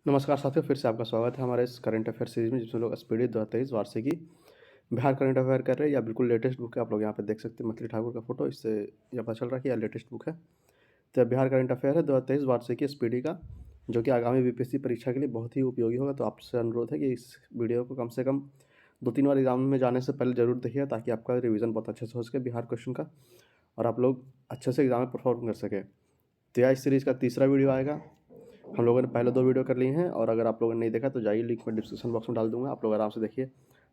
नमस्कार साथियों, फिर से आपका स्वागत है हमारे इस करंट अफेयर सीरीज में जिसमें लोग स्पीडी 2023 वार्षिकी बिहार करंट अफेयर कर रहे हैं। या बिल्कुल लेटेस्ट बुक है, आप लोग यहाँ पे देख सकते हैं मछली ठाकुर का फोटो, इससे यह पता चल रहा है कि यह लेटेस्ट बुक है। तो बिहार करंट अफेयर है 2023 वार्षिकी स्पीडी का, जो कि आगामी बीपीएससी परीक्षा के लिए बहुत ही उपयोगी होगा। तो आपसे अनुरोध है कि इस वीडियो को कम से कम 2-3 बार एग्जाम में जाने से पहले जरूर देखिए, ताकि आपका रिविजन बहुत अच्छे से हो सके बिहार क्वेश्चन का और आप लोग अच्छे से एग्जाम में परफॉर्म कर सकें। तो यह इस सीरीज़ का तीसरा वीडियो आएगा। हम लोगों ने पहले 2 वीडियो कर लिए हैं, और अगर आप लोगों ने नहीं देखा तो जाइए, लिंक मैं डिस्क्रिप्शन बॉक्स में डाल दूंगा, आप लोग आराम से देखिए।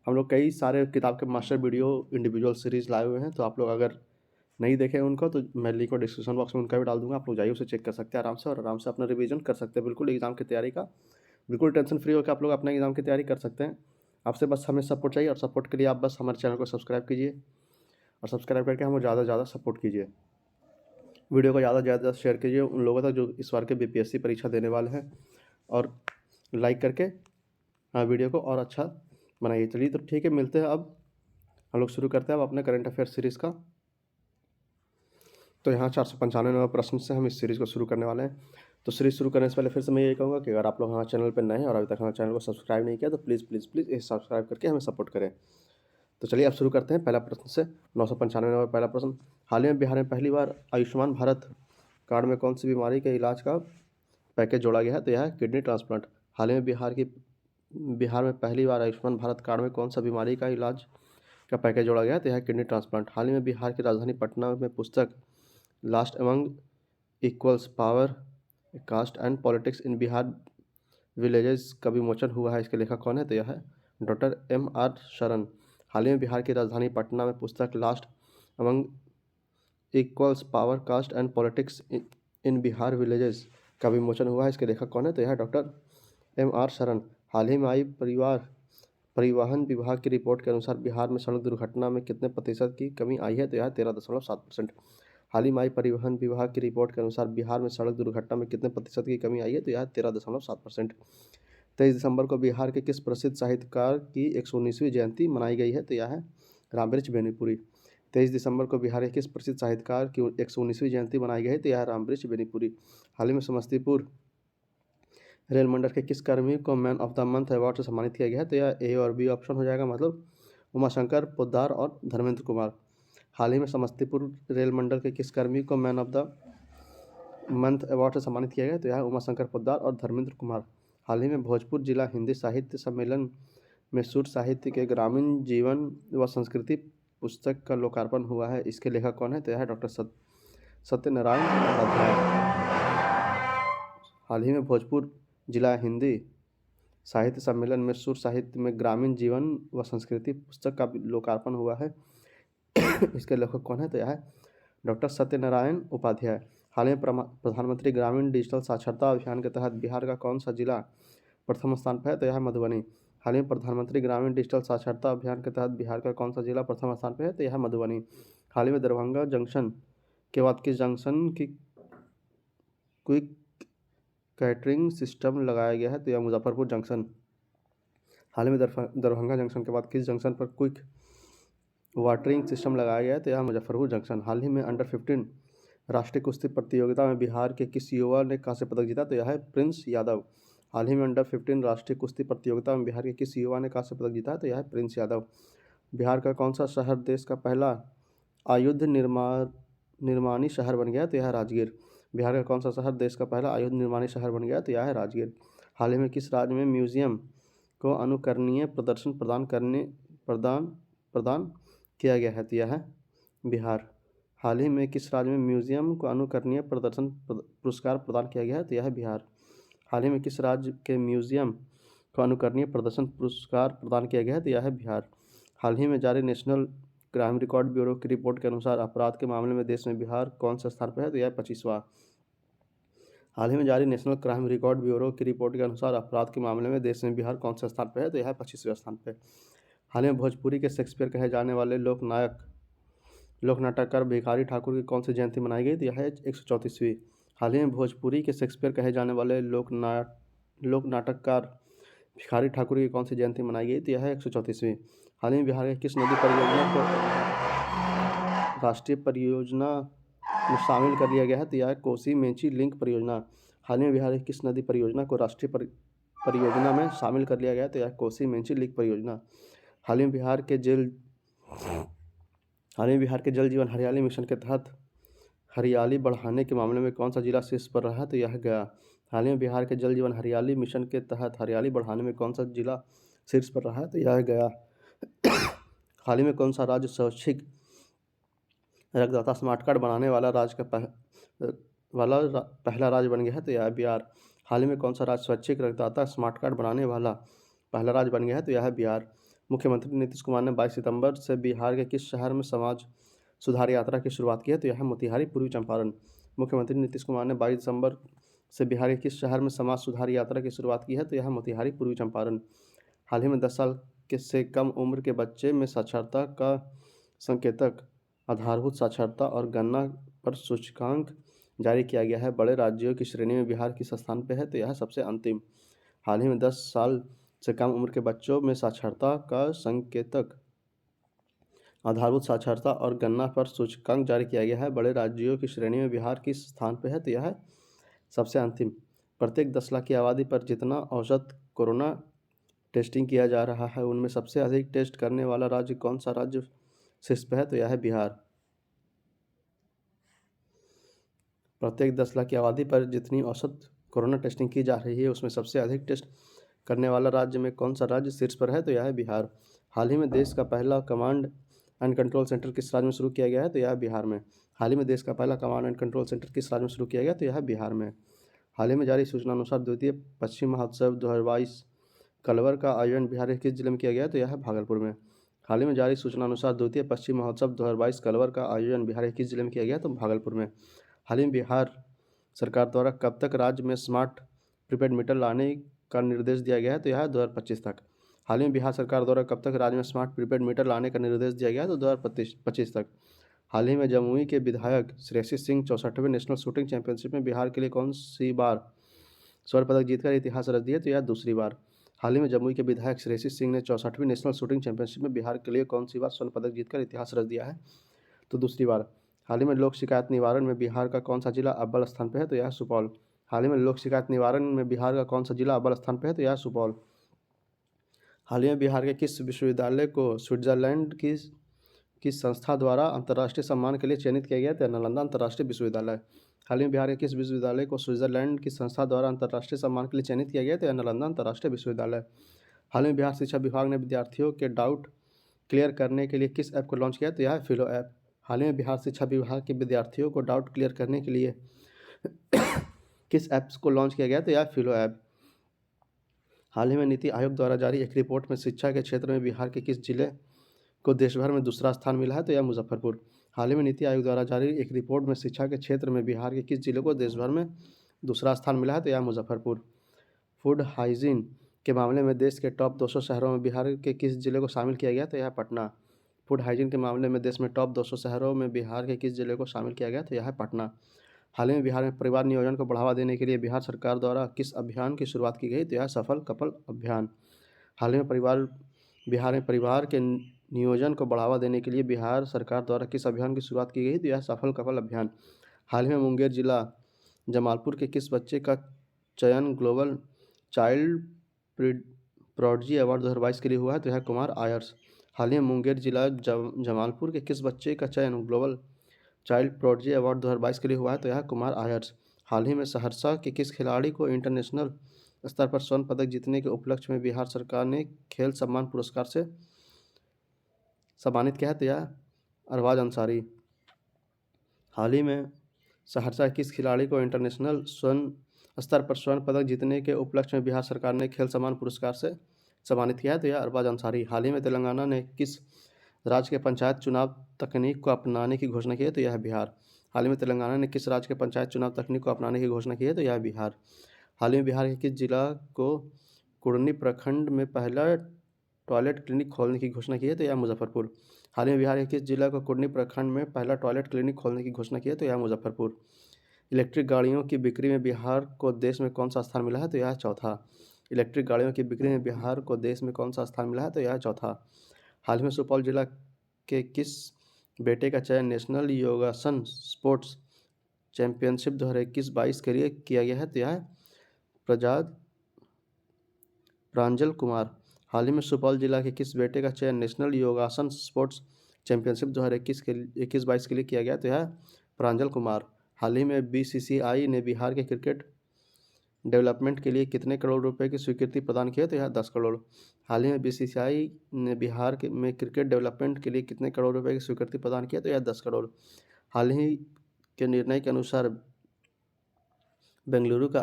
हम लोग कई सारे किताब के मास्टर वीडियो इंडिविजुअल सीरीज़ लाए हुए हैं, तो आप लोग अगर नहीं देखे उनको तो मैं लिंक को डिस्क्रिप्शन बॉक्स में उनका भी डाल दूंगा, आप लोग जाइए उसे चेक कर सकते हैं आराम से, और आराम से अपना रिवीजन कर सकते हैं बिल्कुल एग्जाम की तैयारी का। बिल्कुल टेंशन फ्री होकर आप लोग अपने एग्जाम की तैयारी कर सकते हैं। आपसे बस हमें सपोर्ट चाहिए, और सपोर्ट के लिए आप बस हमारे चैनल को सब्सक्राइब कीजिए, और सब्सक्राइब करके हमें ज़्यादा से ज़्यादा सपोर्ट कीजिए। वीडियो को ज़्यादा से ज़्यादा शेयर कीजिए उन लोगों तक जो इस बार के बीपीएससी परीक्षा देने वाले हैं, और लाइक करके वीडियो को और अच्छा बनाइए। चलिए तो ठीक है, मिलते हैं। अब हम लोग शुरू करते हैं अब अपने करंट अफेयर सीरीज़ का। तो यहाँ 495 प्रश्न से हम इस सीरीज़ को शुरू करने वाले हैं। तो सीरीज़ शुरू करने से पहले फिर से मैं यही कहूँगा कि अगर आप लोग हमारे चैनल पर नए हैं और अभी तक हमारे चैनल को सब्सक्राइब नहीं किया तो प्लीज़ प्लीज़ प्लीज़ इसे सब्सक्राइब करके हमें सपोर्ट करें। तो चलिए अब शुरू करते हैं पहला प्रश्न से। 995 नंबर पहला प्रश्न, हाल ही में बिहार में पहली बार आयुष्मान भारत कार्ड में कौन सी बीमारी के इलाज का पैकेज जोड़ा गया है? तो यह है किडनी ट्रांसप्लांट। हाल ही में बिहार में पहली बार आयुष्मान भारत कार्ड में कौन सा बीमारी का इलाज का पैकेज जोड़ा गया है? तो यह है किडनी ट्रांसप्लांट। हाल ही में बिहार की राजधानी पटना में पुस्तक last among equals power caste and politics in Bihar villages का विमोचन हुआ है। इसके लेखक कौन है? तो यह है डॉक्टर M.R. शरण। हाल ही में बिहार की राजधानी पटना में पुस्तक last among equals power caste and politics in Bihar villages का विमोचन हुआ है। इसके लेखक कौन है? तो यह है डॉक्टर M.R. शरण। हाल ही में आई परिवहन विभाग की रिपोर्ट के अनुसार बिहार में सड़क दुर्घटना में कितने प्रतिशत की कमी आई है? तो यह 13.7%। हाल ही में आई परिवहन विभाग की रिपोर्ट के अनुसार बिहार में सड़क दुर्घटना में कितने प्रतिशत की कमी आई है? तो यह 13.7%। 23 दिसंबर को बिहार के किस प्रसिद्ध साहित्यकार की 119वीं जयंती मनाई गई है? तो यह है रामवृक्ष बेनीपुरी। 23 दिसंबर को बिहार के किस प्रसिद्ध साहित्यकार की 119वीं जयंती मनाई गई है? तो यह है रामवृक्ष बेनीपुरी। हाल ही में समस्तीपुर रेल मंडल के किस कर्मी को man of the month award से सम्मानित किया गया है? तो यह ए और बी ऑप्शन हो जाएगा, मतलब उमाशंकर पोद्दार और धर्मेंद्र कुमार। हाल ही में समस्तीपुर रेल मंडल के किस कर्मी को man of the month award से सम्मानित किया गया? तो यह है उमाशंकर पोद्दार और धर्मेंद्र कुमार। हाल ही में भोजपुर जिला हिंदी साहित्य सम्मेलन में सुर साहित्य के ग्रामीण जीवन व संस्कृति पुस्तक का लोकार्पण हुआ है। इसके लेखक कौन है? तो यह है डॉक्टर सत्यनारायण उपाध्याय। हाल ही में भोजपुर जिला हिंदी साहित्य सम्मेलन में सुर साहित्य में ग्रामीण जीवन व संस्कृति पुस्तक का लोकार्पण हुआ है। इसके लेखक कौन है? तो यह है डॉक्टर सत्यनारायण उपाध्याय। हाल में प्रधानमंत्री ग्रामीण डिजिटल साक्षरता अभियान के तहत बिहार का कौन सा जिला प्रथम स्थान पर है? तो यह है मधुबनी। हाल ही में प्रधानमंत्री ग्रामीण डिजिटल साक्षरता अभियान के तहत बिहार का कौन सा जिला प्रथम स्थान पर है? तो यह है मधुबनी। हाल ही में दरभंगा जंक्शन के बाद किस जंक्शन की क्विक कैटरिंग सिस्टम लगाया गया है? तो यह मुजफ्फरपुर जंक्शन। हाल ही में दरभंगा जंक्शन के बाद किस जंक्शन पर क्विक वाटरिंग सिस्टम लगाया गया है? तो यह मुजफ्फरपुर जंक्शन। हाल ही में अंडर 15 राष्ट्रीय कुश्ती प्रतियोगिता में बिहार के किस युवा ने कांस्य पदक जीता? तो यह है प्रिंस यादव। हाल ही में अंडर 15 राष्ट्रीय कुश्ती प्रतियोगिता में बिहार के किस युवा ने कांस्य पदक जीता है? तो यह है प्रिंस यादव। बिहार का कौन सा शहर देश का पहला आयुध निर्माणी शहर बन गया? तो यह है राजगीर। बिहार का कौन सा शहर देश का पहला आयुध निर्माणी शहर बन गया? तो यह है राजगीर। हाल ही में किस राज्य में म्यूजियम को अनुकरणीय प्रदर्शन प्रदान किया गया है? तो यह है बिहार। हाल ही में किस राज्य में म्यूजियम को अनुकरणीय प्रदर्शन पुरस्कार प्रदान किया गया है? तो यह है बिहार। हाल ही में किस राज्य के म्यूजियम को अनुकरणीय प्रदर्शन पुरस्कार प्रदान किया गया है? तो यह है बिहार। हाल ही में जारी नेशनल क्राइम रिकॉर्ड ब्यूरो की रिपोर्ट के अनुसार अपराध के मामले में देश में बिहार कौन सा स्थान पर है? तो यह है 25वां। हाल ही में जारी नेशनल क्राइम रिकॉर्ड ब्यूरो की रिपोर्ट के अनुसार अपराध के मामले में देश में बिहार कौन सा स्थान पर है? तो यह है 25वें स्थान पर। हाल ही में भोजपुरी के शेक्सपियर कहे जाने वाले लोक नाटककार भिखारी ठाकुर की कौन सी जयंती मनाई गई? तो यह है 134वीं। हाल ही में भोजपुरी के शेक्सपियर कहे जाने वाले लोक नाटककार भिखारी ठाकुर की कौन सी जयंती मनाई गई? तो यह है 134वीं। हाल ही में बिहार के किस नदी परियोजना को राष्ट्रीय परियोजना में शामिल कर लिया गया है? तो यह है कोसी मेची लिंक परियोजना। हाल ही में बिहार की किस नदी परियोजना को राष्ट्रीय परियोजना में शामिल कर लिया गया, तो यह कोसी मेची लिंक परियोजना। हाल ही में बिहार के जल जीवन हरियाली मिशन के तहत हरियाली बढ़ाने के मामले में कौन सा जिला शीर्ष पर रहा, तो यह गया। हाल ही में बिहार के जल जीवन हरियाली मिशन के तहत हरियाली बढ़ाने में कौन सा जिला शीर्ष पर रहा है, तो यह गया। हाल ही में कौन सा राज्य स्वैच्छिक रक्तदाता स्मार्ट कार्ड बनाने वाला पहला राज्य बन गया है, तो यह बिहार। हाल ही में कौन सा राज्य स्वैच्छिक रक्तदाता स्मार्ट कार्ड बनाने वाला पहला राज्य बन गया है, तो यह बिहार। मुख्यमंत्री नीतीश कुमार ने 22 सितंबर से बिहार के किस शहर में समाज सुधार यात्रा की शुरुआत की है, तो यह मोतिहारी पूर्वी चंपारण। मुख्यमंत्री नीतीश कुमार ने 22 दिसंबर से बिहार के किस शहर में समाज सुधार यात्रा की शुरुआत की है, तो यह मोतिहारी पूर्वी चंपारण। हाल ही में 10 साल से कम उम्र के बच्चे में साक्षरता का संकेतक आधारभूत साक्षरता और गणना पर सूचकांक जारी किया गया है। बड़े राज्यों की श्रेणी में बिहार किस स्थान पर है, तो यह सबसे अंतिम। हाल ही में 10 साल से कम उम्र के बच्चों में साक्षरता का संकेतक आधारभूत साक्षरता और गणना पर सूचकांक जारी किया गया है। बड़े राज्यों की श्रेणी में बिहार किस स्थान पर है, तो यह सबसे अंतिम। प्रत्येक 10 लाख की आबादी पर जितना औसत कोरोना टेस्टिंग किया जा रहा है, उनमें सबसे अधिक टेस्ट करने वाला राज्य कौन सा राज्य शीर्ष पर है, तो यह है बिहार। प्रत्येक 10 लाख की आबादी पर जितनी औसत कोरोना टेस्टिंग की जा रही है, उसमें सबसे अधिक टेस्ट करने वाला राज्य में कौन सा राज्य शीर्ष पर है, तो यह है बिहार। हाल ही में देश का पहला कमांड एंड कंट्रोल सेंटर किस राज्य में शुरू किया गया है, तो यह बिहार में। हाल ही में देश का पहला कमांड एंड कंट्रोल सेंटर किस राज्य में शुरू किया गया, तो यह बिहार में। हाल ही में जारी सूचना अनुसार द्वितीय पश्चिम महोत्सव 2022 कलवर का आयोजन बिहार के किस जिले में किया गया, तो यह है भागलपुर में। हाल ही में जारी सूचना अनुसार द्वितीय पश्चिम महोत्सव 2022 कलवर का आयोजन बिहार के किस जिले में किया गया, तो भागलपुर में। हाल ही में बिहार सरकार द्वारा कब तक राज्य में स्मार्ट प्रीपेड मीटर लाने का निर्देश दिया गया है, तो यह है 2025 तक। हाल ही में बिहार सरकार द्वारा कब तक राज्य में स्मार्ट प्रीपेड मीटर लाने का निर्देश दिया गया है, तो 2025 तक। हाल ही में जमुई के विधायक श्रेयसी सिंह 64वें नेशनल शूटिंग चैंपियनशिप में बिहार के लिए कौन सी बार स्वर्ण पदक जीतकर इतिहास रच दिया, तो यह दूसरी बार। हाल ही में जमुई के विधायक श्रेयसी सिंह ने 64वीं नेशनल शूटिंग चैंपियनशिप में बिहार के लिए कौन सी बार स्वर्ण पदक जीतकर इतिहास रच दिया है, तो दूसरी बार। हाल ही में लोक शिकायत निवारण में बिहार का कौन सा जिला अव्वल स्थान पर है, तो यह सुपौल। हाल ही में लोक शिकायत निवारण में बिहार का कौन सा जिला अव्वल स्थान पर है, तो यह सुपौल। हाल ही में बिहार के किस विश्वविद्यालय को स्विट्जरलैंड की संस्था द्वारा अंतर्राष्ट्रीय सम्मान के लिए चयनित किया गया, तो नालंदा अंतर्राष्ट्रीय विश्वविद्यालय। हाल ही में बिहार के किस विश्वविद्यालय को स्विट्जरलैंड की संस्था द्वारा अंतर्राष्ट्रीय सम्मान के लिए चयनित किया गया, तो नालंदा अंतर्राष्ट्रीय विश्वविद्यालय। हाल ही में बिहार शिक्षा विभाग ने विद्यार्थियों के डाउट क्लियर करने के लिए किस ऐप को लॉन्च किया, तो यह है फिलो ऐप। हाल ही में बिहार शिक्षा विभाग के विद्यार्थियों को डाउट क्लियर करने के लिए किस ऐप्स को लॉन्च किया गया, तो यह फिलो ऐप। हाल ही में नीति आयोग द्वारा जारी एक रिपोर्ट में शिक्षा के क्षेत्र में बिहार के किस जिले को देश भर में दूसरा स्थान मिला है, तो यह मुजफ्फरपुर। हाल ही में नीति आयोग द्वारा जारी एक रिपोर्ट में शिक्षा के क्षेत्र में बिहार के किस जिले को देश भर में दूसरा स्थान मिला है, तो यह मुजफ्फरपुर। फूड हाइजीन के मामले में देश के टॉप 200 शहरों में बिहार के किस जिले को शामिल किया गया, तो यह पटना। फूड हाइजीन के मामले में देश में टॉप 200 शहरों में बिहार के किस जिले को शामिल किया गया, तो यह है पटना। हाल ही में बिहार में परिवार नियोजन को बढ़ावा देने के लिए बिहार सरकार द्वारा किस अभियान की शुरुआत की गई, तो यह सफल कपल अभियान। हाल ही में बिहार में परिवार के नियोजन को बढ़ावा देने के लिए बिहार सरकार द्वारा किस अभियान की शुरुआत की गई, तो यह सफल कपल अभियान। हाल ही में मुंगेर जिला जमालपुर के किस बच्चे का चयन ग्लोबल चाइल्ड प्रोडिजी अवार्ड 2022 के लिए हुआ है, तो यह कुमार आयर्स। हाल ही में मुंगेर जिला जमालपुर के किस बच्चे का चयन ग्लोबल चाइल्ड प्रोडिजी अवार्ड 2022 के लिए हुआ है, तो यह कुमार आयर्स। हाल ही में सहरसा के किस खिलाड़ी को इंटरनेशनल स्तर पर स्वर्ण पदक जीतने के उपलक्ष्य में बिहार सरकार ने खेल सम्मान पुरस्कार से सम्मानित किया है, तो यह अरबाज अंसारी। हाल ही में सहरसा के किस खिलाड़ी को इंटरनेशनल स्तर पर स्वर्ण पदक जीतने के उपलक्ष्य में बिहार सरकार ने खेल सम्मान पुरस्कार से सम्मानित किया है, तो यह अरबाज अंसारी। हाल ही में तेलंगाना ने किस राज्य के पंचायत चुनाव तकनीक को अपनाने की घोषणा की है, तो यह है बिहार। हाल ही में तेलंगाना ने किस राज्य के पंचायत चुनाव तकनीक को अपनाने की घोषणा की है, तो यह है बिहार। हाल ही में बिहार के किस जिला को कुढ़नी प्रखंड में पहला टॉयलेट क्लिनिक खोलने की घोषणा की है, तो यह मुजफ्फरपुर। हाल ही में बिहार के किस जिला को कुढ़नी प्रखंड में पहला टॉयलेट क्लिनिक खोलने की घोषणा की है, तो यह मुजफ्फरपुर। इलेक्ट्रिक गाड़ियों की बिक्री में बिहार को देश में कौन सा स्थान मिला है, तो यह चौथा। इलेक्ट्रिक गाड़ियों की बिक्री में बिहार को देश में कौन सा स्थान मिला है, तो यह चौथा। हाल ही में सुपौल जिला के किस बेटे का चयन नेशनल योगासन स्पोर्ट्स चैंपियनशिप 2021-22 के लिए किया गया है, तो यह प्रजाद प्रांजल कुमार। हाल ही में सुपौल जिला के किस बेटे का चयन नेशनल योगासन स्पोर्ट्स चैंपियनशिप 2021 के 21-22 के लिए किया गया? तो यह प्रांजल कुमार। हाल ही में बीसीसीआई ने बिहार के क्रिकेट डेवलपमेंट के लिए कितने करोड़ रुपए की स्वीकृति प्रदान की है? तो यह 10 करोड़। हाल ही में बीसीसीआई ने बिहार में क्रिकेट डेवलपमेंट के लिए कितने करोड़ रुपए की स्वीकृति प्रदान की है? तो यह 10 करोड़। हाल ही के निर्णय के अनुसार बेंगलुरु का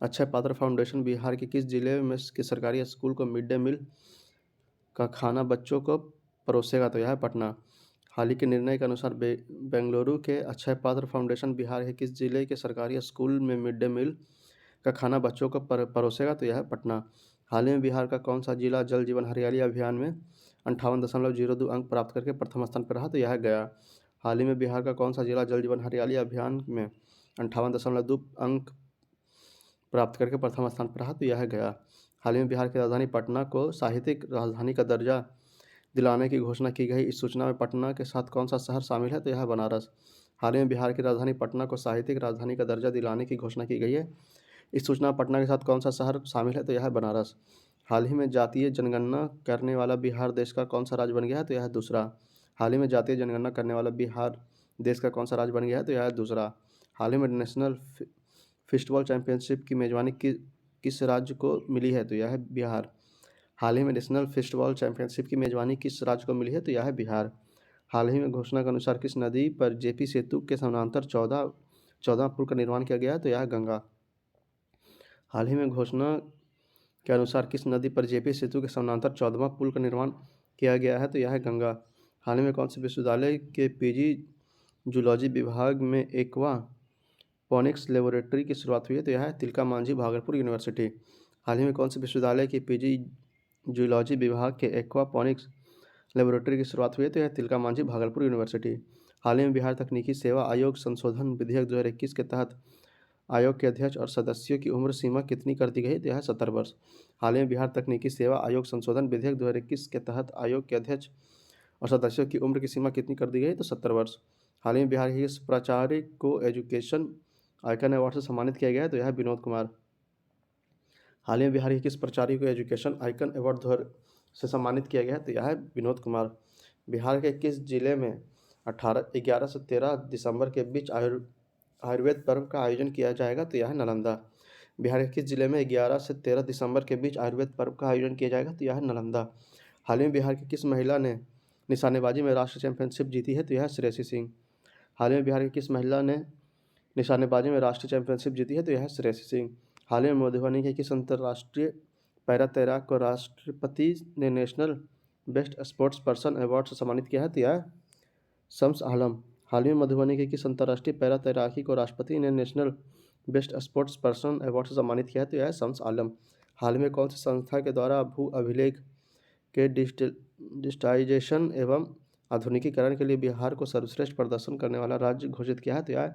अक्षय पात्र फाउंडेशन बिहार के किस जिले में के सरकारी स्कूल को मिड डे मील का खाना बच्चों को परोसेगा? तो यह है पटना। हाल ही के निर्णय के अनुसार बेंगलुरु के अक्षय पात्र फाउंडेशन बिहार के किस जिले के सरकारी स्कूल में मिड डे मील का खाना बच्चों को परोसेगा? तो यह है पटना। हाल ही में बिहार का कौन सा जिला जल जीवन हरियाली अभियान में 58.02 अंक प्राप्त करके प्रथम स्थान पर रहा? तो यह है गया। हाल ही में बिहार का कौन सा जिला जल जीवन हरियाली अभियान में 58.2 अंक प्राप्त करके प्रथम स्थान पर रहा? तो यह है गया। हाल ही में बिहार की राजधानी पटना को साहित्यिक राजधानी का दर्जा दिलाने की घोषणा की गई। इस सूचना में पटना के साथ कौन सा शहर शामिल है? तो यह है बनारस। हाल ही में बिहार की राजधानी पटना को साहित्यिक राजधानी का दर्जा दिलाने की घोषणा की गई है। इस सूचना में पटना के साथ कौन सा शहर शामिल है? तो यह है बनारस। हाल ही में जातीय जनगणना करने वाला बिहार देश का कौन सा राज्य बन गया है? तो यह है दूसरा। हाल ही में जातीय जनगणना करने वाला बिहार देश का कौन सा राज्य बन गया है? तो यह है दूसरा। हाल ही में नेशनल फिस्टबॉल चैंपियनशिप की मेजबानी किस राज्य को मिली है? तो यह है बिहार। हाल ही में नेशनल फिस्टबॉल चैंपियनशिप की मेजबानी किस राज्य को मिली है? तो यह है बिहार। हाल ही में घोषणा के अनुसार किस नदी पर जेपी सेतु के समानांतर 14 पुल का निर्माण किया गया है? तो यह है गंगा। हाल ही में घोषणा के अनुसार किस नदी पर जेपी सेतु के समानांतर 14वां पुल का निर्माण किया गया है? तो यह है गंगा। हाल ही में कौन से विश्वविद्यालय के पीजी जूलॉजी विभाग में एक्वा पॉनिक्स लेबोरेटरी की शुरुआत हुई है? तो यह है तिलका मांझी भागलपुर यूनिवर्सिटी। हाल ही में कौन से विश्वविद्यालय की पीजी जूलॉजी विभाग के एक्वापॉनिक्स लेबोरेटरी की शुरुआत हुई है? तो यह तिलका मांझी भागलपुर यूनिवर्सिटी। हाल ही में बिहार तकनीकी सेवा आयोग संशोधन विधेयक 2021 के तहत आयोग के अध्यक्ष और सदस्यों की उम्र सीमा कितनी कर दी गई? तो यह 70 वर्ष। हाल ही में बिहार तकनीकी सेवा आयोग संशोधन विधेयक 2021 के तहत आयोग के अध्यक्ष और सदस्यों की उम्र की सीमा कितनी कर दी गई? तो 70 वर्ष। हाल ही में बिहार के प्राचार्य को एजुकेशन आइकन अवार्ड से सम्मानित किया गया है? तो यह है विनोद कुमार। हाल ही में बिहार के किस प्राचार्य को एजुकेशन आइकन अवार्ड से सम्मानित किया गया है? तो यह है विनोद कुमार। बिहार के किस जिले में 11 से 13 दिसंबर के बीच आयुर्वेद पर्व का आयोजन किया जाएगा? तो यह है नालंदा। बिहार के किस जिले में 11 से 13 दिसंबर के बीच आयुर्वेद पर्व का आयोजन किया जाएगा? तो यह है नालंदा। हाल ही में बिहार की किस महिला ने निशानेबाजी में राष्ट्रीय चैंपियनशिप जीती है? तो यह है श्रेयसी सिंह। हाल ही में बिहार की किस महिला ने निशानेबाजी में राष्ट्रीय चैंपियनशिप जीती है? तो यह है श्रेयसी सिंह। हाल ही में मधुबनी के किस अंतर्राष्ट्रीय पैरा तैराक को राष्ट्रपति ने national best sports person award से सम्मानित किया है? तो यह शम्स आलम। हाल ही में मधुबनी के किस अंतर्राष्ट्रीय पैरा तैराकी को राष्ट्रपति ने national best sports person award से सम्मानित किया है? तो यह शम्स आलम। हाल ही में कौन सी संस्था के द्वारा भू अभिलेख के डिजिटाइजेशन एवं आधुनिकीकरण के लिए बिहार को सर्वश्रेष्ठ प्रदर्शन करने वाला राज्य घोषित किया है? तो यह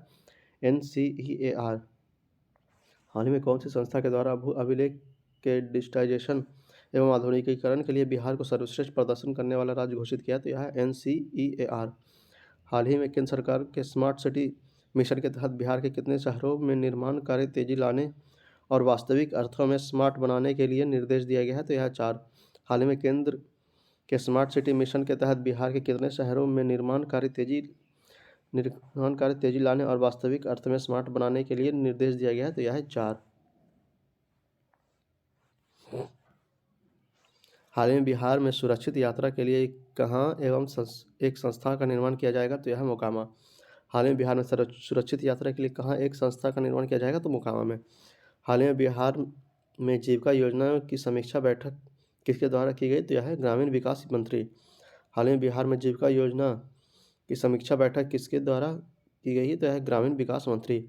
NCEAR। हाल ही में कौन सी संस्था के द्वारा भू अभिलेख के डिजिटाइजेशन एवं आधुनिकीकरण के लिए बिहार को सर्वश्रेष्ठ प्रदर्शन करने वाला राज्य घोषित किया? तो यह है NCEAR। हाल ही में केंद्र सरकार के स्मार्ट सिटी मिशन के तहत बिहार के कितने शहरों में निर्माण कार्य तेजी लाने और वास्तविक अर्थों में स्मार्ट बनाने के लिए निर्देश दिया गया है? तो यह 4। हाल ही में केंद्र के स्मार्ट सिटी मिशन के तहत बिहार के कितने शहरों में निर्माण कार्य तेजी लाने और वास्तविक अर्थ में स्मार्ट बनाने के लिए निर्देश दिया गया है? तो यह है 4। हाल ही में बिहार में सुरक्षित यात्रा के लिए कहाँ एवं एक संस्था का निर्माण किया जाएगा? तो यह है मोकामा। हाल ही में बिहार में सुरक्षित यात्रा के लिए कहाँ एक संस्था का निर्माण किया जाएगा? तो मोकामा में। हाल ही में बिहार में जीविका योजना की समीक्षा बैठक किसके द्वारा की गई? तो यह है ग्रामीण विकास मंत्री। हाल ही में बिहार में जीविका योजना की समीक्षा बैठक किसके द्वारा की गई? तो यह ग्रामीण विकास मंत्री।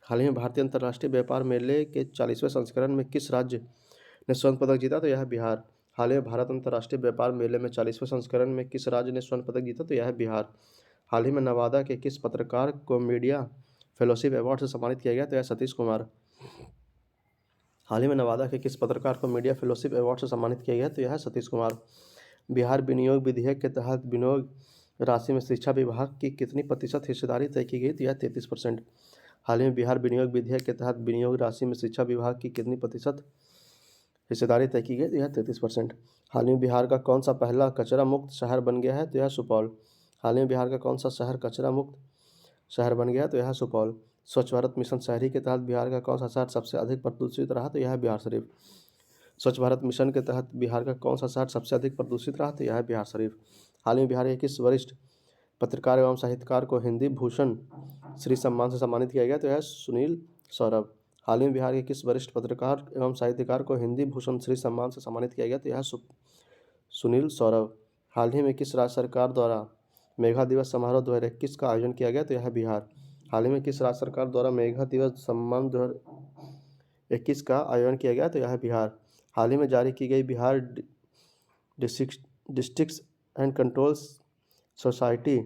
हाल ही में भारतीय अंतर्राष्ट्रीय व्यापार मेले के 40वें संस्करण में किस राज्य ने स्वर्ण पदक जीता? तो यह है बिहार। हाल ही में भारत अंतर्राष्ट्रीय व्यापार मेले में 40वें संस्करण में किस राज्य ने स्वर्ण पदक जीता? तो यह है बिहार। हाल ही में नवादा के किस पत्रकार को मीडिया फेलोशिप अवार्ड से सम्मानित किया गया? तो यह सतीश कुमार। हाल ही में नवादा के किस पत्रकार को मीडिया फेलोशिप अवार्ड से सम्मानित किया गया? तो यह है सतीश कुमार। बिहार विनियोग विधेयक के तहत विनियोग राशि में शिक्षा विभाग की कितनी प्रतिशत हिस्सेदारी तय की गई? तो यह 33%। हाल ही में बिहार विनियोग विधेयक के तहत विनियोग राशि में शिक्षा विभाग की कितनी प्रतिशत हिस्सेदारी तय की गई तो यह 33%। हाल ही में बिहार का कौन सा पहला कचरा मुक्त शहर बन गया है तो यह सुपौल। हाल ही में बिहार का कौन सा शहर कचरा मुक्त शहर बन गया तो यह सुपौल। स्वच्छ भारत मिशन शहरी के तहत बिहार का कौन सा शहर सबसे अधिक प्रदूषित रहा तो यह बिहार शरीफ। स्वच्छ भारत मिशन के तहत बिहार का कौन सा शहर सबसे अधिक प्रदूषित रहा तो यह है बिहार शरीफ। हाल ही में बिहार के किस वरिष्ठ पत्रकार एवं साहित्यकार को हिंदी भूषण श्री सम्मान से सम्मानित किया गया तो यह है सुनील सौरभ। हाल ही में बिहार के किस वरिष्ठ पत्रकार एवं साहित्यकार को हिंदी भूषण श्री सम्मान से सम्मानित किया गया तो यह है सुनील सौरभ। हाल ही में किस राज्य सरकार द्वारा मेघा दिवस समारोह 2021 का आयोजन किया गया तो यह है बिहार। हाल ही में किस राज्य सरकार द्वारा मेघा दिवस सम्मान 2021 का आयोजन किया गया तो यह है बिहार। हाल ही में जारी की गई Bihar districts and control society